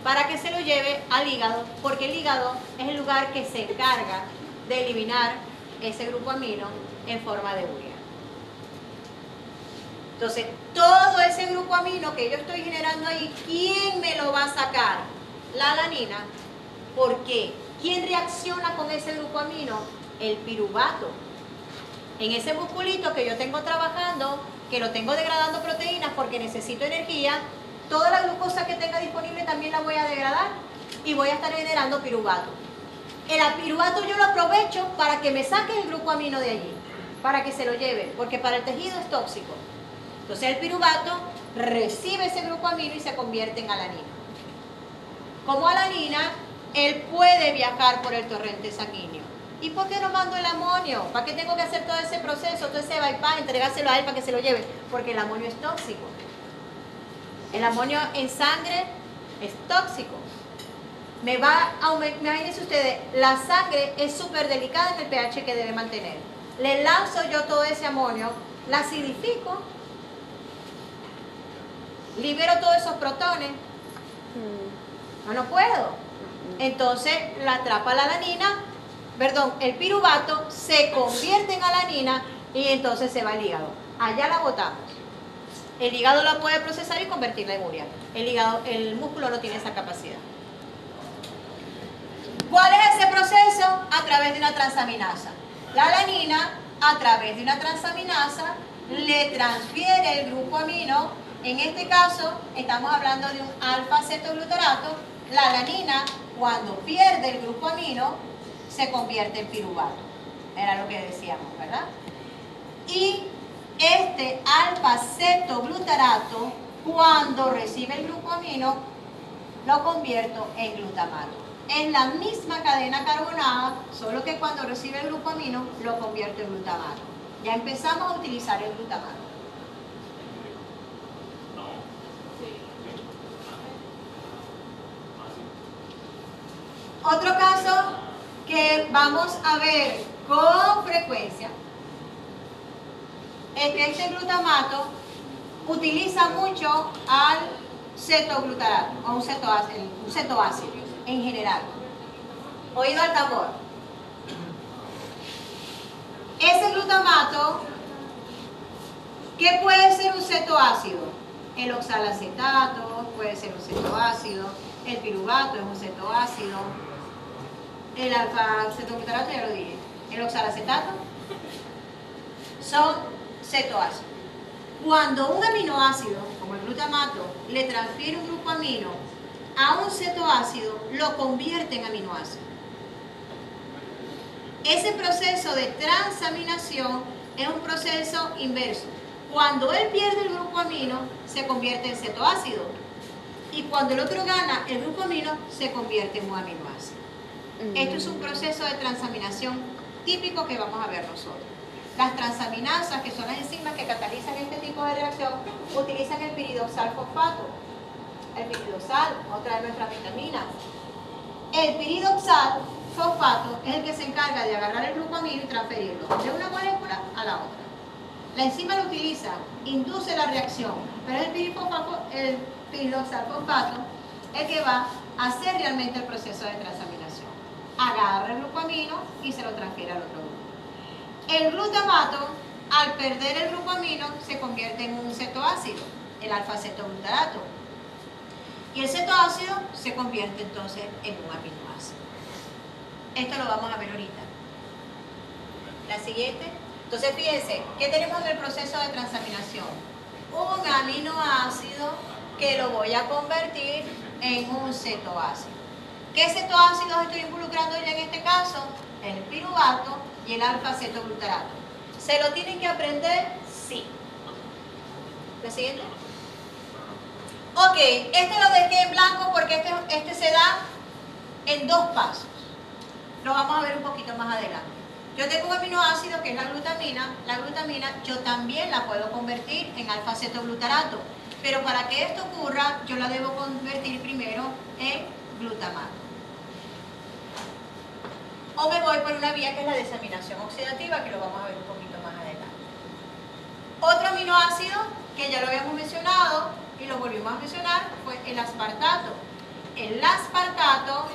para que se lo lleve al hígado, porque el hígado es el lugar que se encarga de eliminar ese grupo amino en forma de urea. Entonces, todo ese grupo amino que yo estoy generando ahí, ¿quién me lo va a sacar? La alanina. ¿Por qué? ¿Quién reacciona con ese grupo amino? El piruvato. En ese musculito que yo tengo trabajando, que lo tengo degradando proteínas porque necesito energía, toda la glucosa que tenga disponible también la voy a degradar y voy a estar generando piruvato. El piruvato yo lo aprovecho para que me saque el grupo amino de allí, para que se lo lleve, porque para el tejido es tóxico. Entonces el piruvato recibe ese grupo amino y se convierte en alanina. Como alanina, él puede viajar por el torrente sanguíneo. ¿Y por qué no mando el amonio? ¿Para qué tengo que hacer todo ese proceso, todo ese bypass, entregárselo a él para que se lo lleve? Porque el amonio es tóxico. El amonio en sangre es tóxico. Me va a aumentar, imagínense ustedes, la sangre es súper delicada en el pH que debe mantener. Le lanzo yo todo ese amonio, la acidifico, libero todos esos protones. No puedo. Entonces la atrapa la alanina, perdón, el piruvato se convierte en alanina y entonces se va al hígado. Allá la botamos. El hígado la puede procesar y convertirla en urea. El músculo no tiene esa capacidad. ¿Cuál es ese proceso? A través de una transaminasa. La alanina, a través de una transaminasa, le transfiere el grupo amino. En este caso, estamos hablando de un alfa-cetoglutarato. La alanina, cuando pierde el grupo amino, se convierte en piruvato. Era lo que decíamos, ¿verdad? Y este alfa-cetoglutarato, cuando recibe el grupo amino, lo convierto en glutamato. Es la misma cadena carbonada, solo que cuando recibe el grupo amino, lo convierto en glutamato. Ya empezamos a utilizar el glutamato. Otro caso que vamos a ver con frecuencia es que este glutamato utiliza mucho al cetoglutarato, o un cetoácido en general. Oído al tambor. Ese glutamato, ¿qué puede ser un cetoácido? El oxalacetato puede ser un cetoácido, el piruvato es un cetoácido, el alfa-cetoglutarato ya lo dije, el oxalacetato son cetoácidos. Cuando un aminoácido, como el glutamato, le transfiere un grupo amino a un cetoácido, lo convierte en aminoácido. Ese proceso de transaminación es un proceso inverso. Cuando él pierde el grupo amino, se convierte en cetoácido. Y cuando el otro gana el grupo amino, se convierte en un aminoácido. Esto es un proceso de transaminación típico que vamos a ver nosotros. Las transaminasas, que son las enzimas que catalizan este tipo de reacción, utilizan el piridoxal fosfato. El piridoxal, otra de nuestras vitaminas. El piridoxal fosfato es el que se encarga de agarrar el grupo amino y transferirlo de una molécula a la otra. La enzima lo utiliza, induce la reacción, pero es el piridoxal fosfato el que va a hacer realmente el proceso de transaminación. Agarra el grupo amino y se lo transfiere al otro grupo. El glutamato, al perder el grupo amino, se convierte en un cetoácido, el alfa-cetoglutarato. Y el cetoácido se convierte entonces en un aminoácido. Esto lo vamos a ver ahorita. La siguiente. Entonces fíjense, ¿qué tenemos en el proceso de transaminación? Un aminoácido que lo voy a convertir en un cetoácido. ¿Qué cetoácidos estoy involucrando ya en este caso? El piruvato y el alfa-cetoglutarato. ¿Se lo tienen que aprender? Sí. ¿La siguiente? Ok, este lo dejé en blanco porque este se da en dos pasos. Lo vamos a ver un poquito más adelante. Yo tengo un aminoácido que es la glutamina. La glutamina yo también la puedo convertir en alfa-cetoglutarato. Pero para que esto ocurra, yo la debo convertir primero en glutamato. O me voy por una vía que es la desaminación oxidativa, que lo vamos a ver un poquito más adelante. Otro aminoácido que ya lo habíamos mencionado y lo volvimos a mencionar fue el aspartato. El aspartato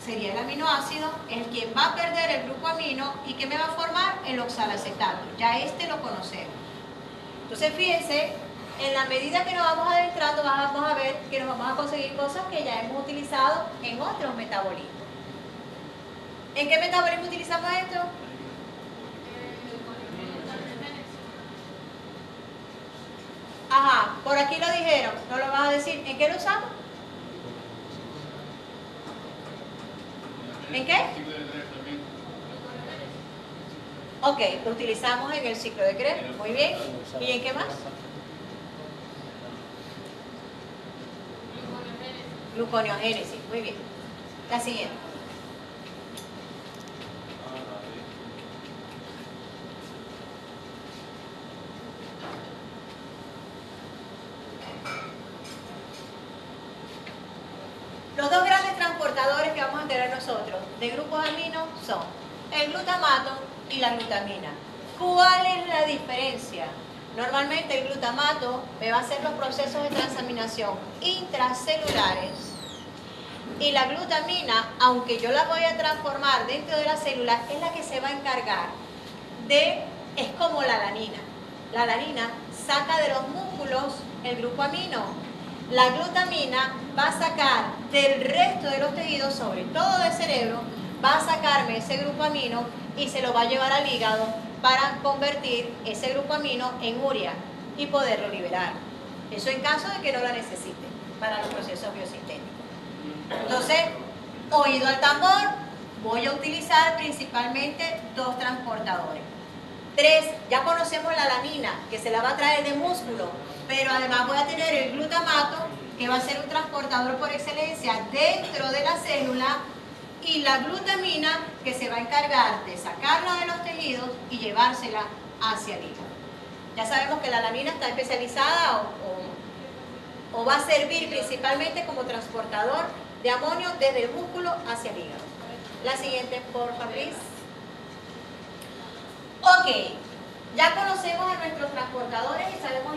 sería el aminoácido, el que va a perder el grupo amino y que me va a formar el oxalacetato. Ya este lo conocemos. Entonces fíjense, en la medida que nos vamos adentrando vamos a ver que nos vamos a conseguir cosas que ya hemos utilizado en otros metabolismos. ¿En qué metabolismo utilizamos esto? Ajá, por aquí lo dijeron, no lo vas a decir. ¿En qué lo usamos? ¿En qué? Ok, lo utilizamos en el ciclo de Krebs, muy bien. ¿Y en qué más? Gluconeogénesis, muy bien. La siguiente. Los dos grandes transportadores que vamos a tener nosotros de grupos aminos son el glutamato y la glutamina. ¿Cuál es la diferencia? Normalmente el glutamato me va a hacer los procesos de transaminación intracelulares y la glutamina, aunque yo la voy a transformar dentro de la célula, es la que se va a encargar de, es como la alanina. La alanina saca de los músculos el grupo amino. La glutamina va a sacar del resto de los tejidos, sobre todo del cerebro, va a sacarme ese grupo amino y se lo va a llevar al hígado para convertir ese grupo amino en urea y poderlo liberar. Eso en caso de que no la necesite para los procesos biosintéticos. Entonces, oído al tambor, voy a utilizar principalmente dos transportadores. 3, ya conocemos la alanina, que se la va a traer de músculo, pero además voy a tener el glutamato, que va a ser un transportador por excelencia dentro de la célula, y la glutamina, que se va a encargar de sacarla de los tejidos y llevársela hacia el hígado. Ya sabemos que la alanina está especializada o va a servir principalmente como transportador de amonio desde el músculo hacia el hígado. La siguiente, por favor. Ok, ya conocemos a nuestros transportadores y sabemos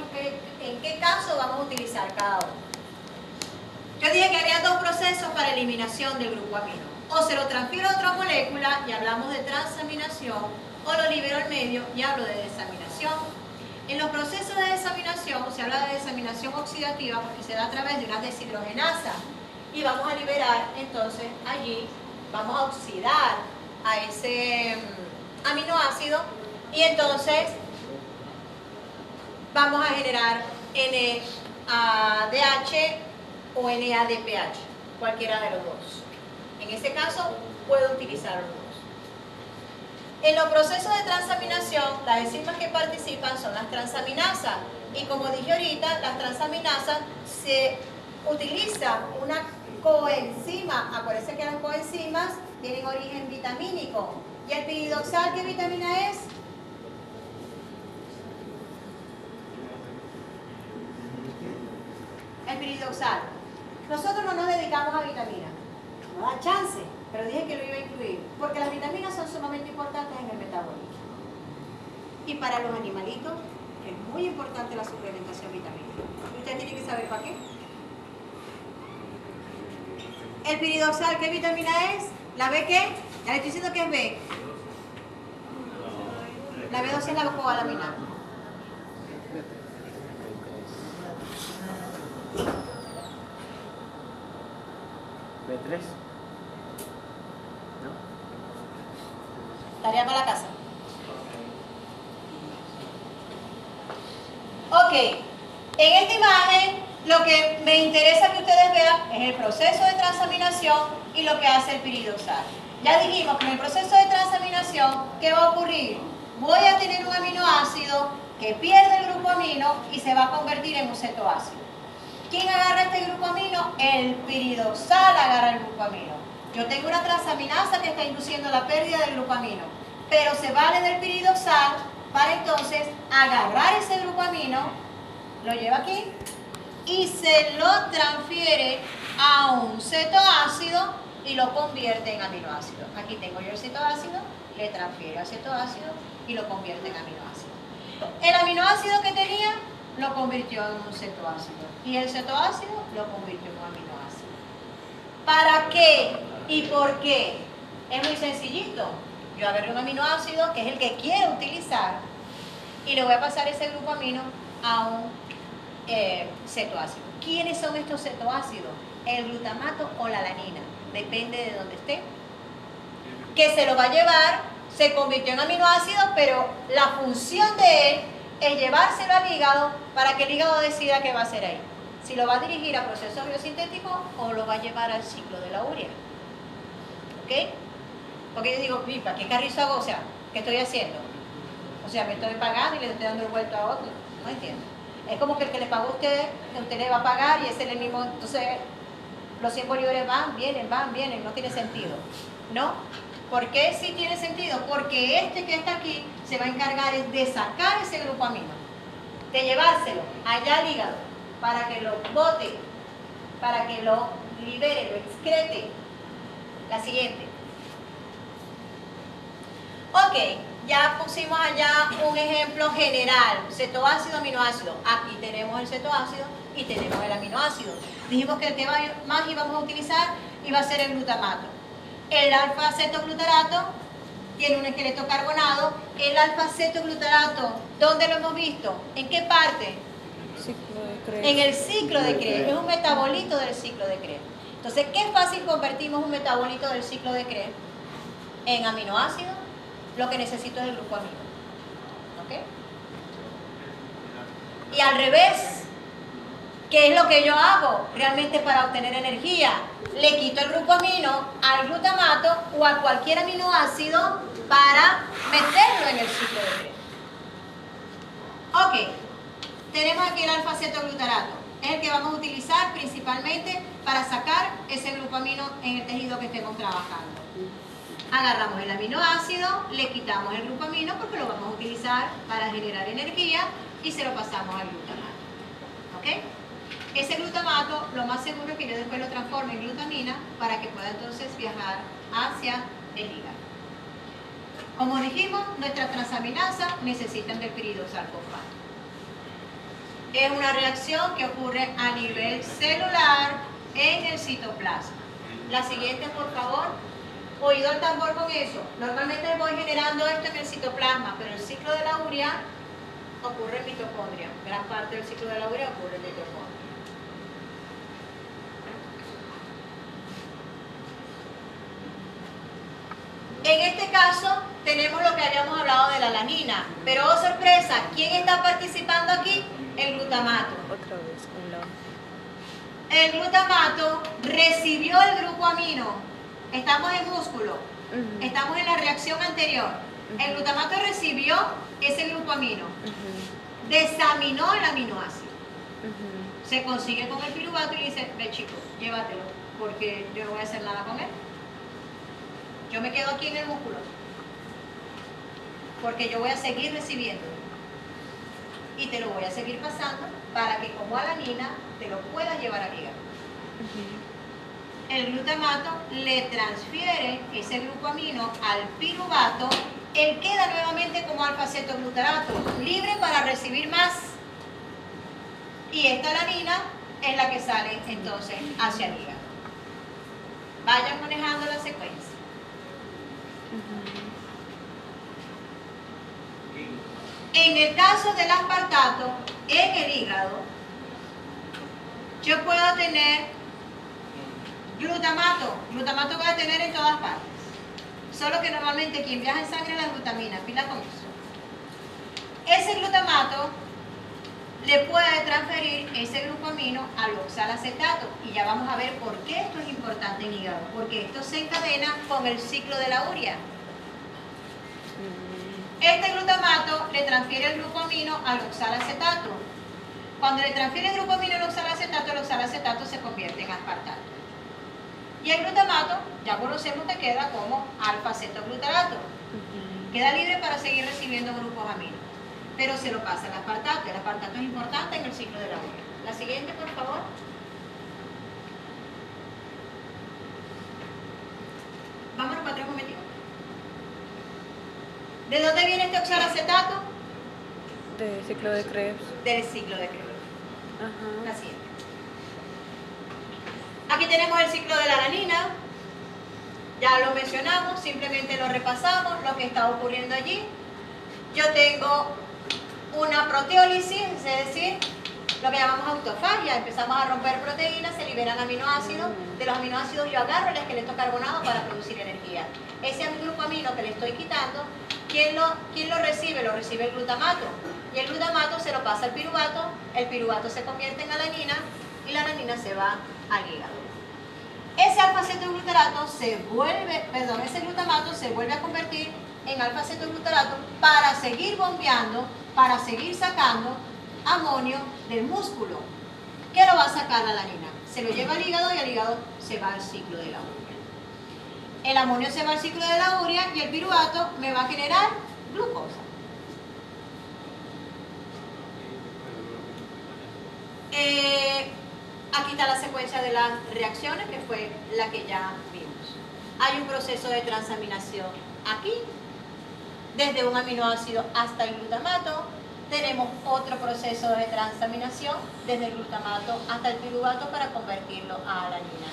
en qué caso vamos a utilizar cada uno. Yo dije que había dos procesos para eliminación del grupo amino. O se lo transfiero a otra molécula y hablamos de transaminación, o lo libero al medio y hablo de desaminación. En los procesos de desaminación se habla de desaminación oxidativa porque se da a través de una deshidrogenasa y vamos a liberar, entonces allí vamos a oxidar a ese aminoácido y entonces vamos a generar NADH o NADPH, cualquiera de los dos. En este caso puedo utilizar los dos. En los procesos de transaminación, las enzimas que participan son las transaminasas y como dije ahorita, las transaminasas se utiliza una coenzima. Acuérdense que las coenzimas tienen origen vitamínico. ¿Y el piridoxal qué vitamina es? El piridoxal. Nosotros no nos dedicamos a vitaminas. No da chance, pero dije que lo iba a incluir. Porque las vitaminas son sumamente importantes en el metabolismo. Y para los animalitos es muy importante la suplementación vitamínica. ¿Y usted tiene que saber para qué? El piridoxal, ¿qué vitamina es? ¿La B qué? Ya le estoy diciendo que es B. La B12 es la cobalamina. B3. ¿No? Tarea para la casa. Ok, en esta imagen lo que me interesa que ustedes vean es el proceso de transaminación y lo que hace el piridoxal. Ya dijimos que en el proceso de transaminación, ¿qué va a ocurrir? Voy a tener un aminoácido que pierde el grupo amino y se va a convertir en un cetoácido. ¿Quién agarra este grupo amino? El piridoxal agarra el grupo amino. Yo tengo una transaminasa que está induciendo la pérdida del grupo amino, pero se vale del piridoxal para entonces agarrar ese grupo amino, lo lleva aquí y se lo transfiere a un cetoácido y lo convierte en aminoácido. Aquí tengo yo el cetoácido, le transfiero al cetoácido y lo convierte en aminoácido. El aminoácido que tenía lo convirtió en un cetoácido y el cetoácido lo convirtió en un aminoácido. ¿Para qué y por qué? Es muy sencillito. Yo agarré un aminoácido que es el que quiero utilizar y le voy a pasar ese grupo amino a un cetoácido. ¿Quiénes son estos cetoácidos? El glutamato o la alanina, depende de dónde esté. Que se lo va a llevar, se convirtió en aminoácido, pero la función de él es llevárselo al hígado para que el hígado decida qué va a hacer ahí. Si lo va a dirigir a procesos biosintéticos o lo va a llevar al ciclo de la urea. ¿Ok? ¿Ok? Porque yo digo, ¿para qué carrizo hago? O sea, ¿qué estoy haciendo? O sea, me estoy pagando y le estoy dando el vuelto a otro. No entiendo. Es como que el que le pagó a usted le va a pagar y ese es el mismo. Entonces, los 100 bolívares van, vienen, no tiene sentido. ¿No? ¿Por qué sí tiene sentido? Porque este que está aquí se va a encargar de sacar ese grupo amino, de llevárselo allá al hígado, para que lo bote, para que lo libere, lo excrete. La siguiente. Ok, ya pusimos allá un ejemplo general, cetoácido, aminoácido. Aquí tenemos el cetoácido y tenemos el aminoácido. Dijimos que el que más íbamos a utilizar iba a ser el glutamato. El alfa-cetoglutarato tiene un esqueleto carbonado. El alfa-cetoglutarato, ¿dónde lo hemos visto? ¿En qué parte? Ciclo de Krebs. En el ciclo de Krebs. Es un metabolito del ciclo de Krebs. Entonces, ¿qué fácil convertimos un metabolito del ciclo de Krebs en aminoácido? Lo que necesito es el grupo amino. ¿Ok? Y al revés, ¿qué es lo que yo hago realmente para obtener energía? Le quito el grupo amino al glutamato o a cualquier aminoácido para meterlo en el ciclo de Krebs. Ok, tenemos aquí el alfa-cetoglutarato. Es el que vamos a utilizar principalmente para sacar ese grupo amino en el tejido que estemos trabajando. Agarramos el aminoácido, le quitamos el grupo amino porque lo vamos a utilizar para generar energía y se lo pasamos al glutamato. ¿Ok? Ese glutamato, lo más seguro es que yo después lo transforme en glutamina para que pueda entonces viajar hacia el hígado. Como dijimos, nuestras transaminasas necesitan del piridosarcofano. Es una reacción que ocurre a nivel celular en el citoplasma. La siguiente, por favor. Oído al tambor con eso. Normalmente voy generando esto en el citoplasma, pero el ciclo de la urea ocurre en mitocondria. Gran parte del ciclo de la urea ocurre en mitocondria. En este caso tenemos lo que habíamos hablado de la alanina, pero oh sorpresa, ¿quién está participando aquí? El glutamato. Otra vez, un lado. El glutamato recibió el grupo amino. Estamos en músculo, estamos en la reacción anterior. El glutamato recibió ese grupo amino, desaminó el aminoácido. Se consigue con el piruvato y dice, ve chico, llévatelo, porque yo no voy a hacer nada con él. Yo me quedo aquí en el músculo, porque yo voy a seguir recibiendo. Y te lo voy a seguir pasando para que como alanina te lo puedas llevar al hígado. El glutamato le transfiere ese grupo amino al piruvato, él queda nuevamente como alfa-cetoglutarato, libre para recibir más. Y esta alanina es la que sale entonces hacia el hígado. Vayan manejando la secuencia. En el caso del aspartato, en el hígado, yo puedo tener glutamato voy a tener en todas partes. Solo que normalmente quien viaja en sangre es la glutamina, pila con eso. Ese glutamato le puede transferir ese grupo amino al oxalacetato. Y ya vamos a ver por qué esto es importante en hígado. Porque esto se encadena con el ciclo de la urea. Este glutamato le transfiere el grupo amino al oxalacetato. Cuando le transfiere el grupo amino al oxalacetato se convierte en aspartato. Y el glutamato, ya conocemos que queda como alfa-cetoglutarato. Queda libre para seguir recibiendo grupos aminos. Pero se lo pasa al aspartato. El aspartato es importante en el ciclo de la urea. La siguiente, por favor. Vámonos para atrás un momentito. ¿De dónde viene este oxalacetato? De ciclo de Krebs. Del ciclo de Krebs. Ajá. La siguiente. Aquí tenemos el ciclo de la alanina. Ya lo mencionamos, simplemente lo repasamos, lo que está ocurriendo allí. Yo tengo una proteólisis, es decir, lo que llamamos autofagia. Empezamos a romper proteínas, se liberan aminoácidos. De los aminoácidos yo agarro el esqueleto carbonado para producir energía. Ese grupo amino que le estoy quitando, ¿quién lo recibe? Lo recibe el glutamato. Y el glutamato se lo pasa al piruvato, el piruvato se convierte en alanina y la alanina se va al hígado. ese alfa-cetoglutarato se vuelve, perdón, ese glutamato se vuelve a convertir en alfa-cetoglutarato para seguir bombeando, para seguir sacando amonio del músculo. ¿Qué lo va a sacar la alanina? Se lo lleva al hígado y el hígado se va al ciclo de la urea. El amonio se va al ciclo de la urea y el piruvato me va a generar glucosa. Aquí está la secuencia de las reacciones, que fue la que ya vimos. Hay un proceso de transaminación aquí, desde un aminoácido hasta el glutamato. Tenemos otro proceso de transaminación, desde el glutamato hasta el piruvato, para convertirlo a alanina.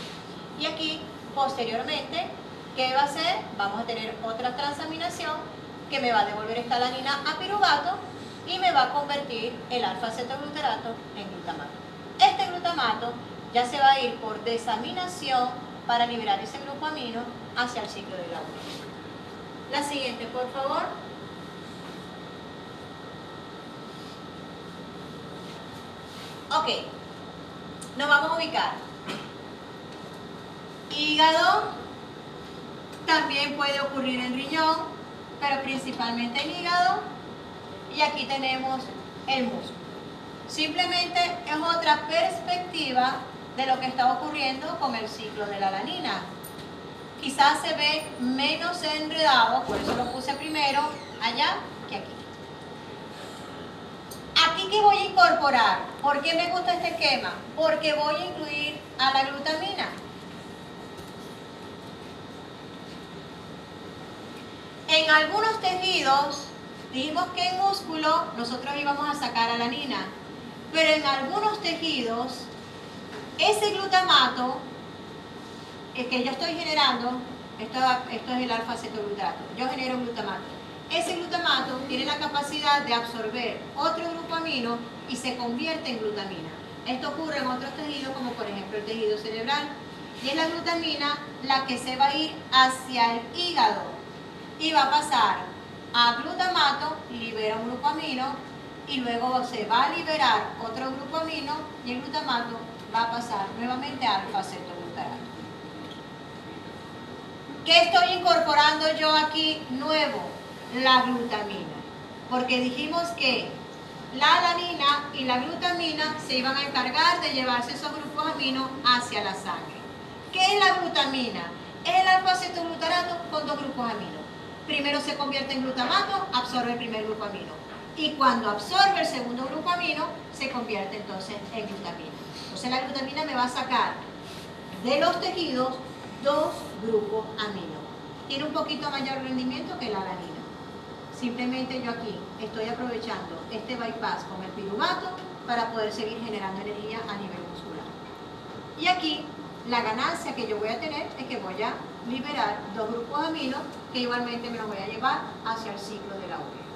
Y aquí, posteriormente, ¿qué va a hacer? Vamos a tener otra transaminación que me va a devolver esta alanina a piruvato y me va a convertir el alfa-cetoglutarato en glutamato. Este glutamato ya se va a ir por desaminación para liberar ese grupo amino hacia el ciclo de la urea. La siguiente, por favor. Ok, nos vamos a ubicar. Hígado, también puede ocurrir en riñón, pero principalmente en hígado. Y aquí tenemos el músculo. Simplemente es otra perspectiva de lo que está ocurriendo con el ciclo de la alanina. Quizás se ve menos enredado, por eso lo puse primero allá que aquí. Aquí, ¿qué voy a incorporar? ¿Por qué me gusta este esquema? Porque voy a incluir a la glutamina. En algunos tejidos, dijimos que en músculo nosotros íbamos a sacar alanina, pero en algunos tejidos, ese glutamato que yo estoy generando, esto es el alfa-cetoglutarato, yo genero glutamato. Ese glutamato tiene la capacidad de absorber otro grupo amino y se convierte en glutamina. Esto ocurre en otros tejidos, como por ejemplo el tejido cerebral. Y es la glutamina la que se va a ir hacia el hígado y va a pasar a glutamato, libera un grupo amino y luego se va a liberar otro grupo amino y el glutamato va a pasar nuevamente a alfa-cetoglutarato. ¿Qué estoy incorporando yo aquí nuevo? La glutamina. Porque dijimos que la alanina y la glutamina se iban a encargar de llevarse esos grupos aminos hacia la sangre. ¿Qué es la glutamina? Es el alfa-cetoglutarato con dos grupos aminos. Primero se convierte en glutamato, absorbe el primer grupo amino. Y cuando absorbe el segundo grupo amino, se convierte entonces en glutamina. Entonces la glutamina me va a sacar de los tejidos dos grupos aminos. Tiene un poquito mayor rendimiento que la alanina. Simplemente yo aquí estoy aprovechando este bypass con el piruvato para poder seguir generando energía a nivel muscular. Y aquí la ganancia que yo voy a tener es que voy a liberar dos grupos aminos que igualmente me los voy a llevar hacia el ciclo de la urea.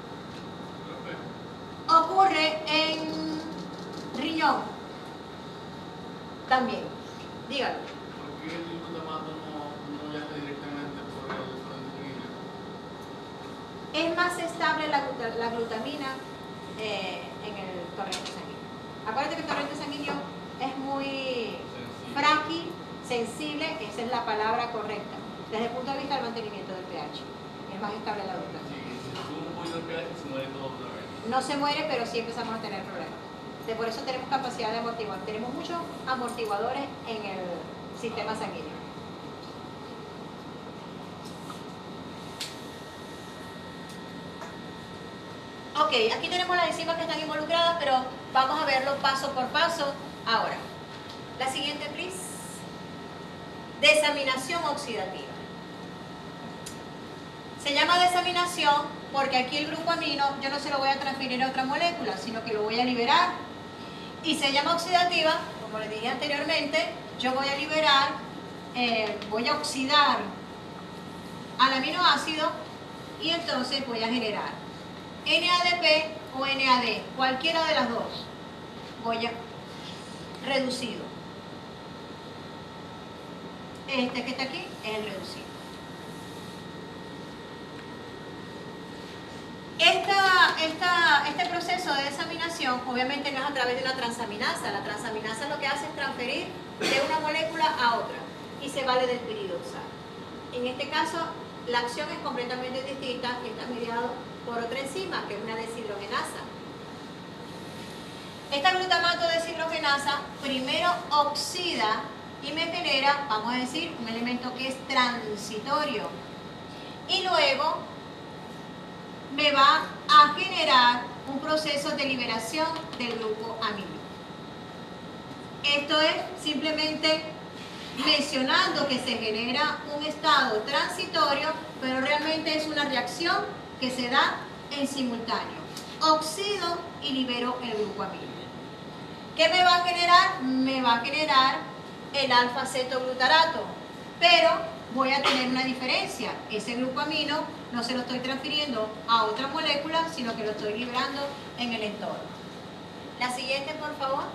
Ocurre en riñón también. Dígalo. ¿Por qué el glutamato no viaja directamente por el sanguíneo? Es más estable la glutamina en el torrente sanguíneo. Acuérdate que el torrente sanguíneo es muy frágil, sensible, esa es la palabra correcta, desde el punto de vista del mantenimiento del pH. Es más estable la glutamina. Sí, si sube un poquito el pH se muere todo otra vez. No se muere, pero sí empezamos a tener problemas. Por eso tenemos capacidad de amortiguar. Tenemos muchos amortiguadores en el sistema sanguíneo. Ok, aquí tenemos las enzimas que están involucradas, pero vamos a verlo paso por paso ahora. La siguiente, please. Desaminación oxidativa. Se llama desaminación porque aquí el grupo amino yo no se lo voy a transferir a otra molécula, sino que lo voy a liberar. Y se llama oxidativa, como les dije anteriormente, yo voy a liberar, voy a oxidar al aminoácido y entonces voy a generar NADP o NAD, cualquiera de las dos. Voy a reducido. Este que está aquí es el reducido. Este proceso de desaminación obviamente no es a través de una transaminasa. La transaminasa lo que hace es transferir de una molécula a otra. y se vale del piridoxal. En este caso, la acción es completamente distinta y está mediado por otra enzima, que es una deshidrogenasa. Esta glutamato deshidrogenasa primero oxida y me genera, vamos a decir, un elemento que es transitorio. Y luego me va a generar un proceso de liberación del grupo amino. Esto es simplemente mencionando que se genera un estado transitorio, pero realmente es una reacción que se da en simultáneo. Oxido y libero el grupo amino. ¿Qué me va a generar? Me va a generar el alfa-cetoglutarato, pero voy a tener una diferencia. Ese grupo amino no se lo estoy transfiriendo a otra molécula, sino que lo estoy liberando en el entorno. La siguiente, por favor.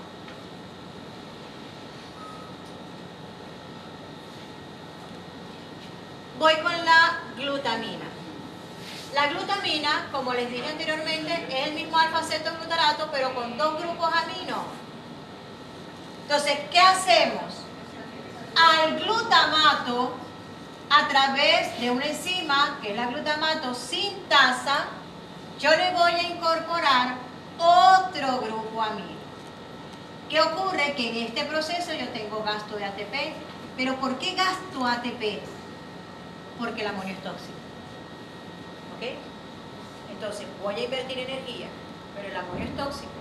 Voy con la glutamina. La glutamina, como les dije anteriormente, es el mismo alfa-cetoglutarato, pero con dos grupos amino. Entonces, ¿qué hacemos? Al glutamato, a través de una enzima, que es la glutamato sintasa, yo le voy a incorporar otro grupo amino. ¿Qué ocurre? Que en este proceso yo tengo gasto de ATP. ¿Pero por qué gasto ATP? Porque el amonio es tóxico. ¿Ok? Entonces, voy a invertir energía, pero el amonio es tóxico.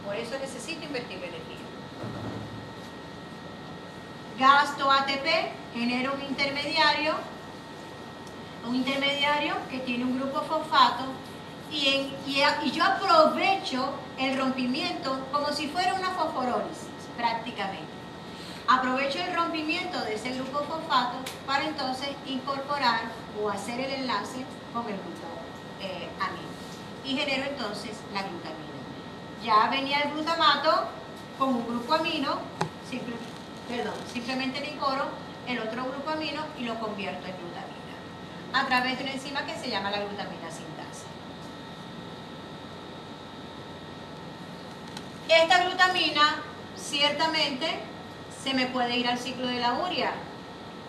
Por eso necesito invertir energía. Gasto ATP, genero un intermediario que tiene un grupo fosfato y yo aprovecho el rompimiento como si fuera una fosforólisis, prácticamente. Aprovecho el rompimiento de ese grupo fosfato para entonces incorporar o hacer el enlace con el grupo amino. Y genero entonces la glutamina. Ya venía el glutamato con un grupo amino, simplemente le incorporo el otro grupo amino y lo convierto en glutamina a través de una enzima que se llama la glutamina sintasa. Esta glutamina ciertamente se me puede ir al ciclo de la urea,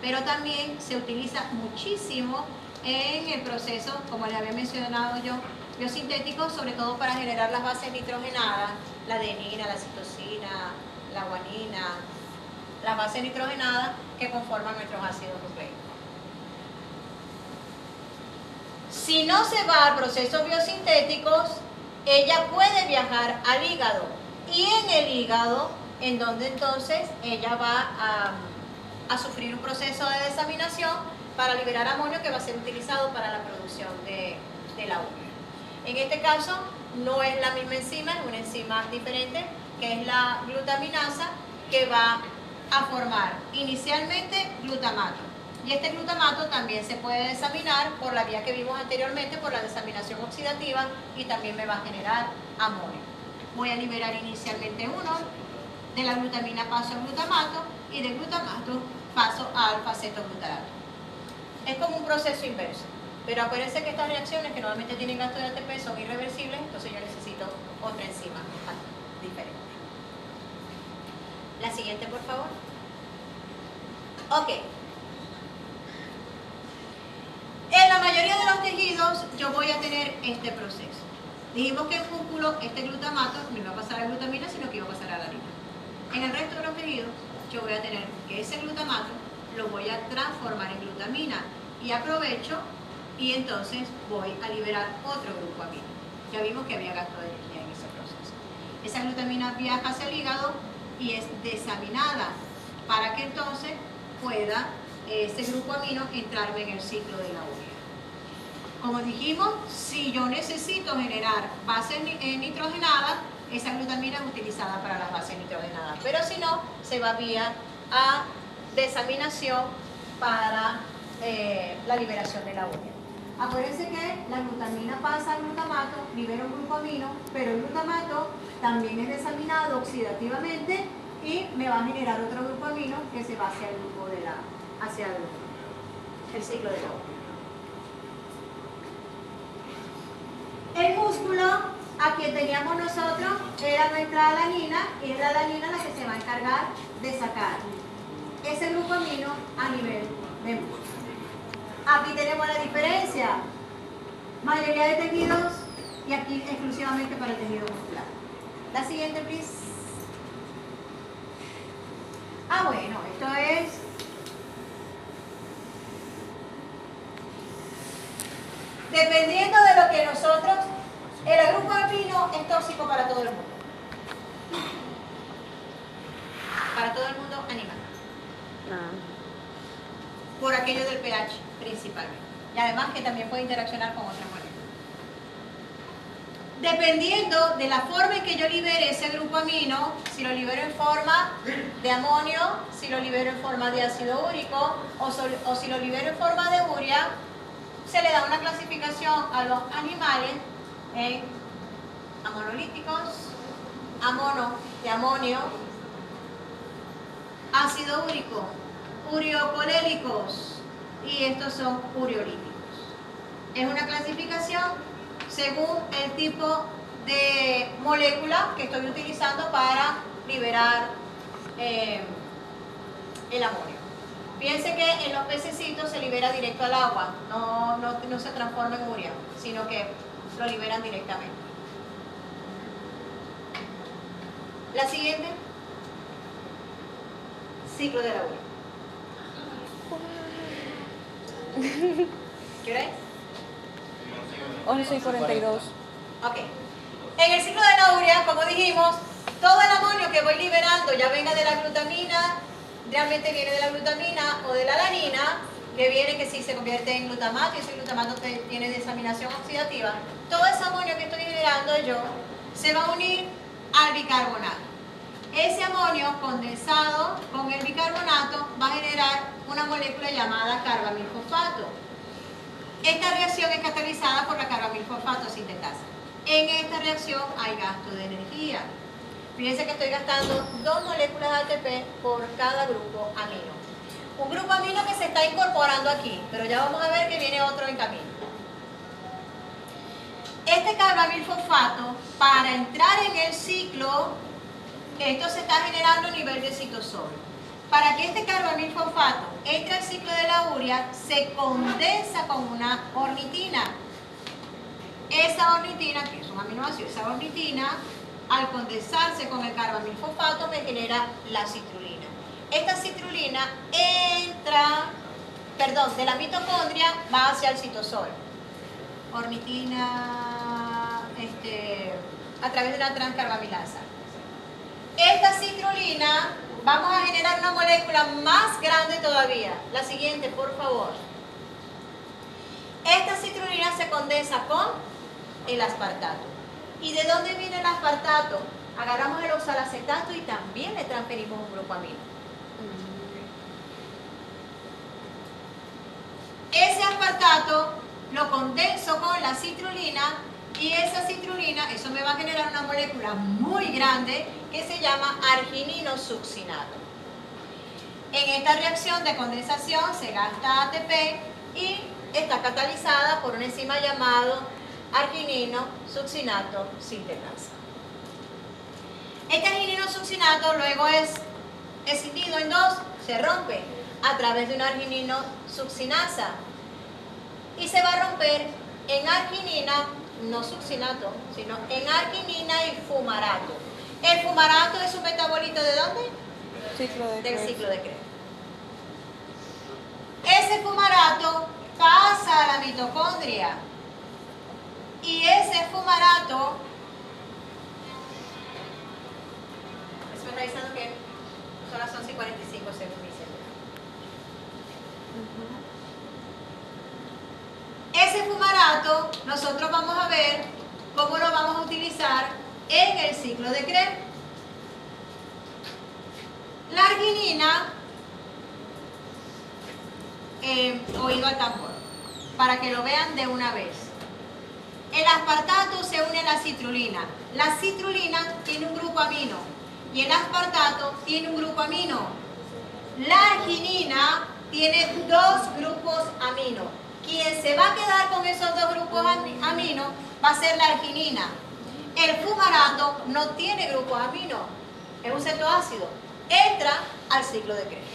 pero también se utiliza muchísimo en el proceso, como les había mencionado yo, biosintético, sobre todo para generar las bases nitrogenadas, la adenina, la citosina, la guanina, las bases nitrogenadas que conforman nuestros ácidos nucleicos. Si no se va a procesos biosintéticos, ella puede viajar al hígado, y en el hígado, en donde entonces ella va a sufrir un proceso de desaminación para liberar amonio que va a ser utilizado para la producción de la urea. En este caso no es la misma enzima, es una enzima diferente, que es la glutaminasa, que va a formar inicialmente glutamato. Y este glutamato también se puede desaminar por la vía que vimos anteriormente, por la desaminación oxidativa, y también me va a generar amonio. Voy a liberar inicialmente uno, de la glutamina paso al glutamato y del glutamato paso a alfa-cetoglutarato. Es como un proceso inverso, pero acuérdense que estas reacciones que normalmente tienen gasto de ATP son irreversibles, entonces yo necesito otra enzima diferente. La siguiente, por favor. Ok. En la mayoría de los tejidos yo voy a tener este proceso. Dijimos que en músculo este glutamato no iba a pasar a glutamina, sino que iba a pasar a la harina. En el resto de los tejidos yo voy a tener que ese glutamato lo voy a transformar en glutamina y aprovecho y entonces voy a liberar otro grupo amino. Ya vimos que había gasto de energía en ese proceso. Esa glutamina viaja hacia el hígado y es desaminada para que entonces pueda ese grupo amino entrarme en el ciclo de la urea. Como dijimos, si yo necesito generar bases nitrogenadas, esa glutamina es utilizada para las bases nitrogenadas, pero si no, se va vía a desaminación para la liberación de la urea. Acuérdense que la glutamina pasa al glutamato, libera un grupo amino, pero el glutamato también es desaminado oxidativamente y me va a generar otro grupo amino que se va hacia el grupo de hacia el ciclo de la urea. El músculo, a quien teníamos nosotros, era nuestra alanina, y es la alanina la que se va a encargar de sacar ese grupo amino a nivel de músculo. Aquí tenemos la diferencia. Mayoría de tejidos y aquí exclusivamente para el tejido muscular. La siguiente, please. Ah, bueno, esto es dependiendo de lo que nosotros, el grupo amino es tóxico para todo el mundo. Para todo el mundo animal. Por aquello del pH principalmente. Y además que también puede interaccionar con otras moléculas. Dependiendo de la forma en que yo libere ese grupo amino, si lo libero en forma de amonio, si lo libero en forma de ácido úrico o si lo libero en forma de urea, se le da una clasificación a los animales en amonolíticos, de amonio, ácido úrico, ureocolélicos y estos son ureolíticos. Es una clasificación según el tipo de molécula que estoy utilizando para liberar el amonio. Fíjense que en los pececitos se libera directo al agua, no se transforma en urea, sino que lo liberan directamente. La siguiente, ciclo de la urea. ¿Qué hora es? 11:42. Ok. En el ciclo de la urea, como dijimos, todo el amonio que voy liberando, ya venga de la glutamina, realmente viene de la glutamina o de la alanina, que viene que si se convierte en glutamato y ese glutamato tiene desaminación oxidativa, todo ese amonio que estoy liberando yo se va a unir al bicarbonato. Ese amonio condensado con el bicarbonato va a generar una molécula llamada carbamilfosfato. Esta reacción es catalizada por la carbamilfosfato sintetasa. En esta reacción hay gasto de energía. Fíjense que estoy gastando 2 moléculas de ATP por cada grupo amino. Un grupo amino que se está incorporando aquí, pero ya vamos a ver que viene otro en camino. Este carbamilfosfato, para entrar en el ciclo, esto se está generando a nivel de citosol. Para que este carbamilfosfato entre al ciclo de la urea, se condensa con una ornitina. Esa ornitina, que es un aminoácido, esa ornitina, al condensarse con el carbamilfosfato, me genera la citrulina. Esta citrulina entra, de la mitocondria va hacia el citosol. Ornitina, a través de la transcarbamilasa. Esta citrulina, vamos a generar una molécula más grande todavía. La siguiente, por favor. Esta citrulina se condensa con el aspartato. ¿Y de dónde viene el aspartato? Agarramos el oxalacetato y también le transferimos un grupo amino. Ese aspartato lo condenso con la citrulina y esa citrulina, eso me va a generar una molécula muy grande que se llama argininosuccinato. En esta reacción de condensación se gasta ATP y está catalizada por una enzima llamado argininosuccinato sintetasa. Este argininosuccinato luego es escindido en dos, se rompe a través de una argininosuccinasa y se va a romper en arginina, no succinato, sino en arginina y fumarato. El fumarato es un metabolito ¿de dónde? Del ciclo de Krebs. Ese fumarato pasa a la mitocondria y ese fumarato, estoy revisando que son las 11:45 según dice. Ese fumarato nosotros vamos a ver cómo lo vamos a utilizar en el ciclo de Krebs. La arginina, oído al tambor, para que lo vean de una vez. El aspartato se une a la citrulina. La citrulina tiene un grupo amino y el aspartato tiene un grupo amino. La arginina tiene 2 grupos amino. Quien se va a quedar con esos 2 grupos amino va a ser la arginina. El fumarato no tiene grupos amino, es un cetoácido. Entra al ciclo de Krebs.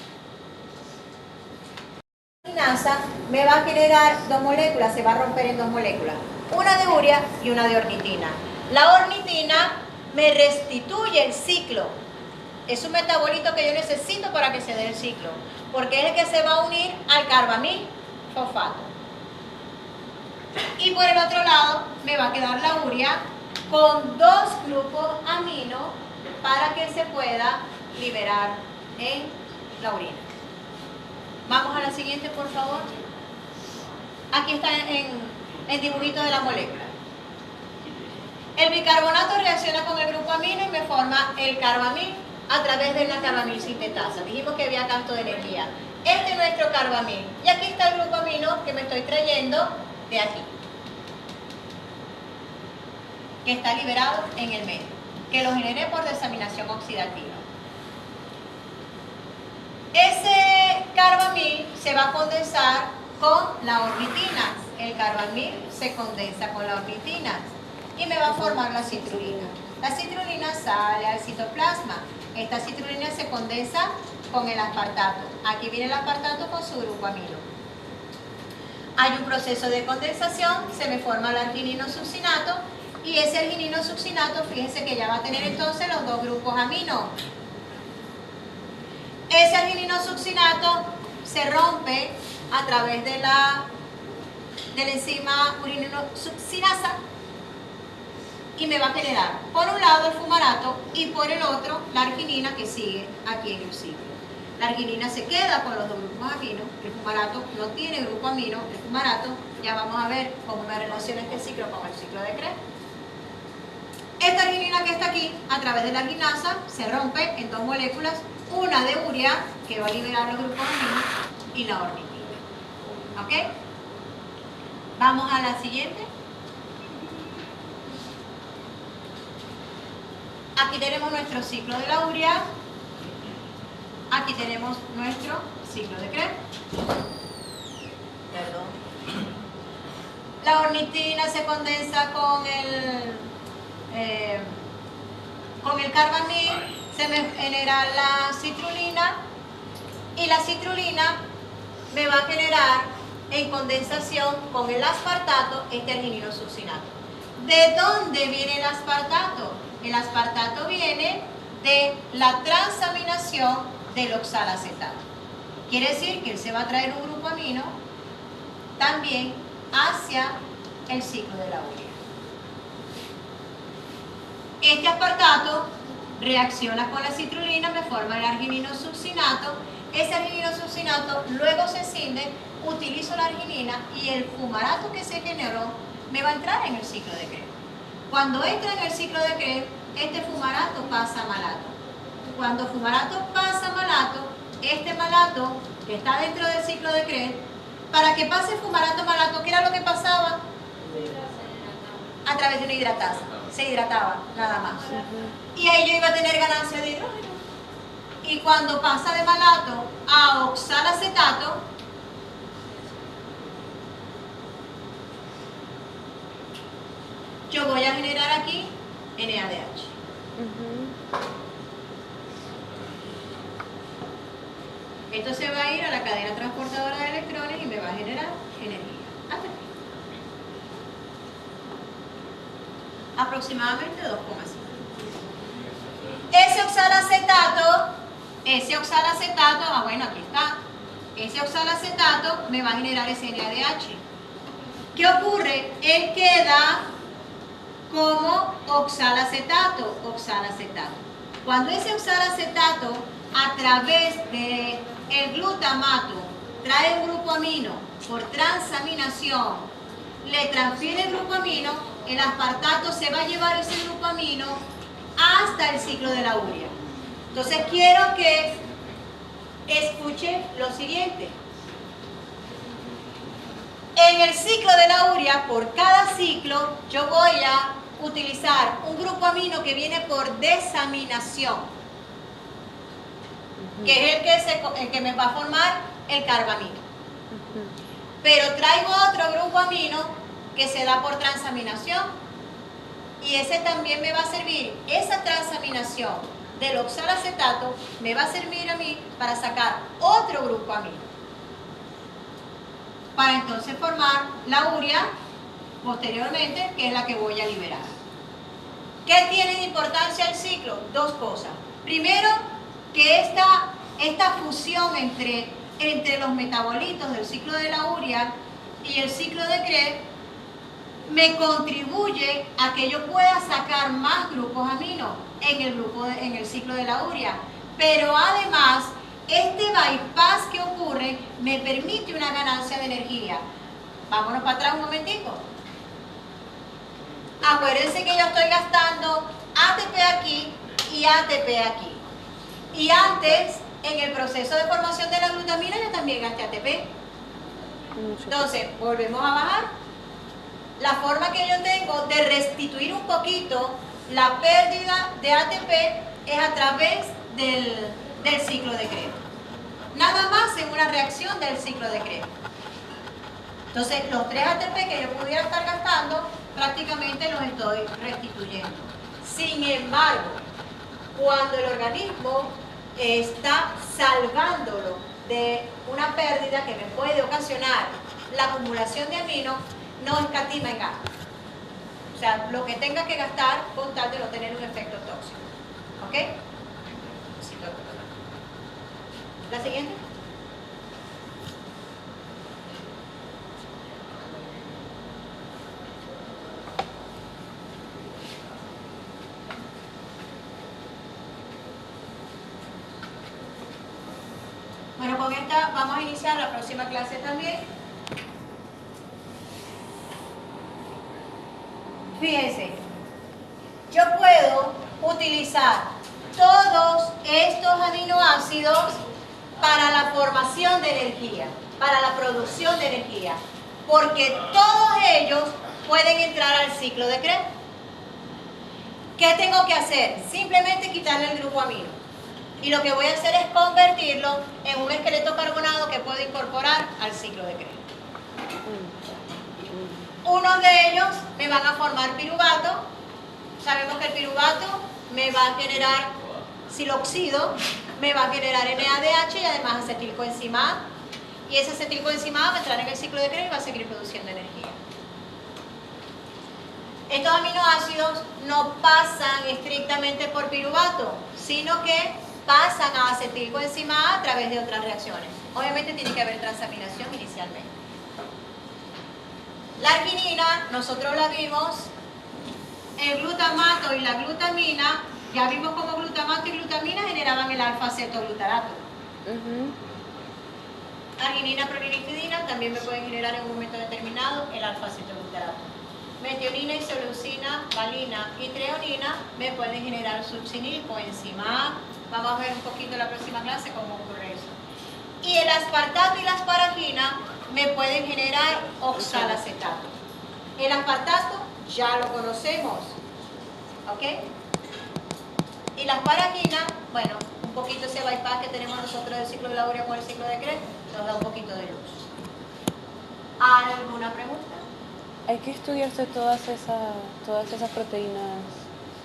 arginasa me va a generar dos moléculas, se va a romper en dos moléculas, una de urea y una de ornitina. La ornitina me restituye el ciclo. Es un metabolito que yo necesito para que se dé el ciclo, porque es el que se va a unir al carbamil fosfato. Y por el otro lado me va a quedar la urea con dos grupos amino para que se pueda liberar en la orina. Vamos a la siguiente, por favor. Aquí está en dibujito de la molécula. El bicarbonato reacciona con el grupo amino y me forma el carbamil a través de una carbamil sintetasa. Dijimos que había gasto de energía. Este es nuestro carbamil. Y aquí está el grupo amino que me estoy trayendo de aquí, que está liberado en el medio, que lo generé por desaminación oxidativa. Ese carbamil se va a condensar con la ornitina. El carbamil se condensa con la ornitina y me va a formar la citrulina. La citrulina sale al citoplasma. Esta citrulina se condensa con el aspartato. Aquí viene el aspartato con su grupo amino. Hay un proceso de condensación, se me forma el argininosuccinato y ese argininosuccinato, fíjense que ya va a tener entonces los dos grupos amino. Ese argininosuccinato se rompe a través de la enzima urininosuccinasa y me va a generar por un lado el fumarato y por el otro la arginina que sigue aquí en el ciclo. La arginina se queda con los dos grupos amino, el fumarato no tiene grupo amino, el fumarato, ya vamos a ver cómo me relaciona este ciclo con el ciclo de Krebs. Esta arginina que está aquí, a través de la arginasa, se rompe en dos moléculas, una de urea, que va a liberar los grupos amino, y la ornitina. ¿Ok? Vamos a la siguiente. Aquí tenemos nuestro ciclo de la urea. Aquí tenemos nuestro ciclo de Krebs. Perdón. La ornitina se condensa con el carbamil, se me genera la citrulina y la citrulina me va a generar en condensación con el aspartato este argininosuccinato. ¿De dónde viene el aspartato? El aspartato viene de la transaminación del oxalacetato. Quiere decir que él se va a traer un grupo amino también hacia el ciclo de la urea. Este aspartato reacciona con la citrulina, me forma el argininosuccinato. Ese argininosuccinato luego se escinde, utilizo la arginina y el fumarato que se generó me va a entrar en el ciclo de Krebs. Cuando entra en el ciclo de Krebs, este fumarato pasa a malato. Cuando fumarato pasa a malato, este malato que está dentro del ciclo de Krebs, para que pase fumarato a malato, ¿qué era lo que pasaba? A través de una hidratasa. Se hidrataba, nada más. Y ahí yo iba a tener ganancia de hidrógeno. Y cuando pasa de malato a oxalacetato, yo voy a generar aquí NADH. Esto se va a ir a la cadena transportadora de electrones y me va a generar energía. Hasta aquí. Aproximadamente 2,5. Ese oxalacetato, bueno, aquí está. Ese oxalacetato me va a generar ese NADH. ¿Qué ocurre? Él queda como oxalacetato. Cuando ese oxalacetato a través del glutamato trae un grupo amino por transaminación, le transfiere el grupo amino, el aspartato se va a llevar ese grupo amino hasta el ciclo de la urea. Entonces quiero que escuchen lo siguiente. En el ciclo de la urea, por cada ciclo, yo voy a utilizar un grupo amino que viene por desaminación, que es el que me va a formar el carbamino. Pero traigo otro grupo amino que se da por transaminación y ese también me va a servir, esa transaminación del oxalacetato me va a servir a mí para sacar otro grupo amino. para entonces formar la urea posteriormente, que es la que voy a liberar. ¿Qué tiene de importancia el ciclo? Dos cosas. Primero, que esta fusión entre los metabolitos del ciclo de la urea y el ciclo de Krebs me contribuye a que yo pueda sacar más grupos amino en el ciclo de la urea. Pero además, este bypass que ocurre me permite una ganancia de energía. Vámonos para atrás un momentico. Acuérdense que yo estoy gastando ATP aquí y ATP aquí. Y antes, en el proceso de formación de la glutamina, yo también gasté ATP. Entonces, volvemos a bajar. La forma que yo tengo de restituir un poquito la pérdida de ATP es a través del ciclo de Krebs. Nada más en una reacción del ciclo de Krebs. Entonces, los 3 ATP que yo pudiera estar gastando, prácticamente los estoy restituyendo. Sin embargo, cuando el organismo está salvándolo de una pérdida que me puede ocasionar la acumulación de amino, no escatima en gasto. O sea, lo que tenga que gastar con tal de no tener un efecto tóxico. ¿Ok? La siguiente. Bueno, con esta vamos a iniciar la próxima clase también. Fíjense, yo puedo utilizar todos estos aminoácidos para la formación de energía, para la producción de energía, porque todos ellos pueden entrar al ciclo de Krebs. ¿Qué tengo que hacer? Simplemente quitarle el grupo amino. Y lo que voy a hacer es convertirlo en un esqueleto carbonado que puedo incorporar al ciclo de Krebs. Unos de ellos me van a formar piruvato. Sabemos que el piruvato me va a generar siloxido, me va a generar NADH y además acetilcoenzima A. Y ese acetilcoenzima A va a entrar en el ciclo de Krebs y va a seguir produciendo energía. Estos aminoácidos no pasan estrictamente por piruvato, sino que pasan a acetilcoenzima A través de otras reacciones. Obviamente tiene que haber transaminación inicialmente. La arginina, nosotros la vimos, el glutamato y la glutamina, ya vimos cómo glutamato y glutamina generaban el alfa-acetoglutarato. Arginina, prolinitidina también me pueden generar en un momento determinado el alfa-acetoglutarato. Metionina, isoleucina, valina y treonina me pueden generar succinil, coenzima A. Vamos a ver un poquito en la próxima clase cómo ocurre eso. Y el aspartato y la asparagina me pueden generar oxalacetato. El aspartato ya lo conocemos, ¿ok? Y la asparagina, bueno, un poquito ese bypass que tenemos nosotros del ciclo de la urea con el ciclo de Krebs nos da un poquito de luz. ¿Alguna pregunta? Hay que estudiarse todas esas proteínas.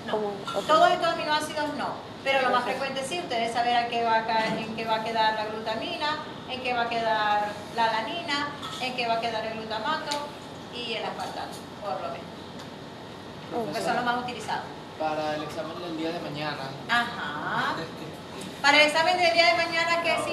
No, como todos estos aminoácidos no, pero lo más frecuente sí, ustedes saber en qué va a quedar la glutamina, en qué va a quedar la alanina, en qué va a quedar el glutamato y el aspartato, por lo menos. Que son los más utilizados. Para el examen del día de mañana. Ajá. Para el examen del día de mañana, ¿qué sí?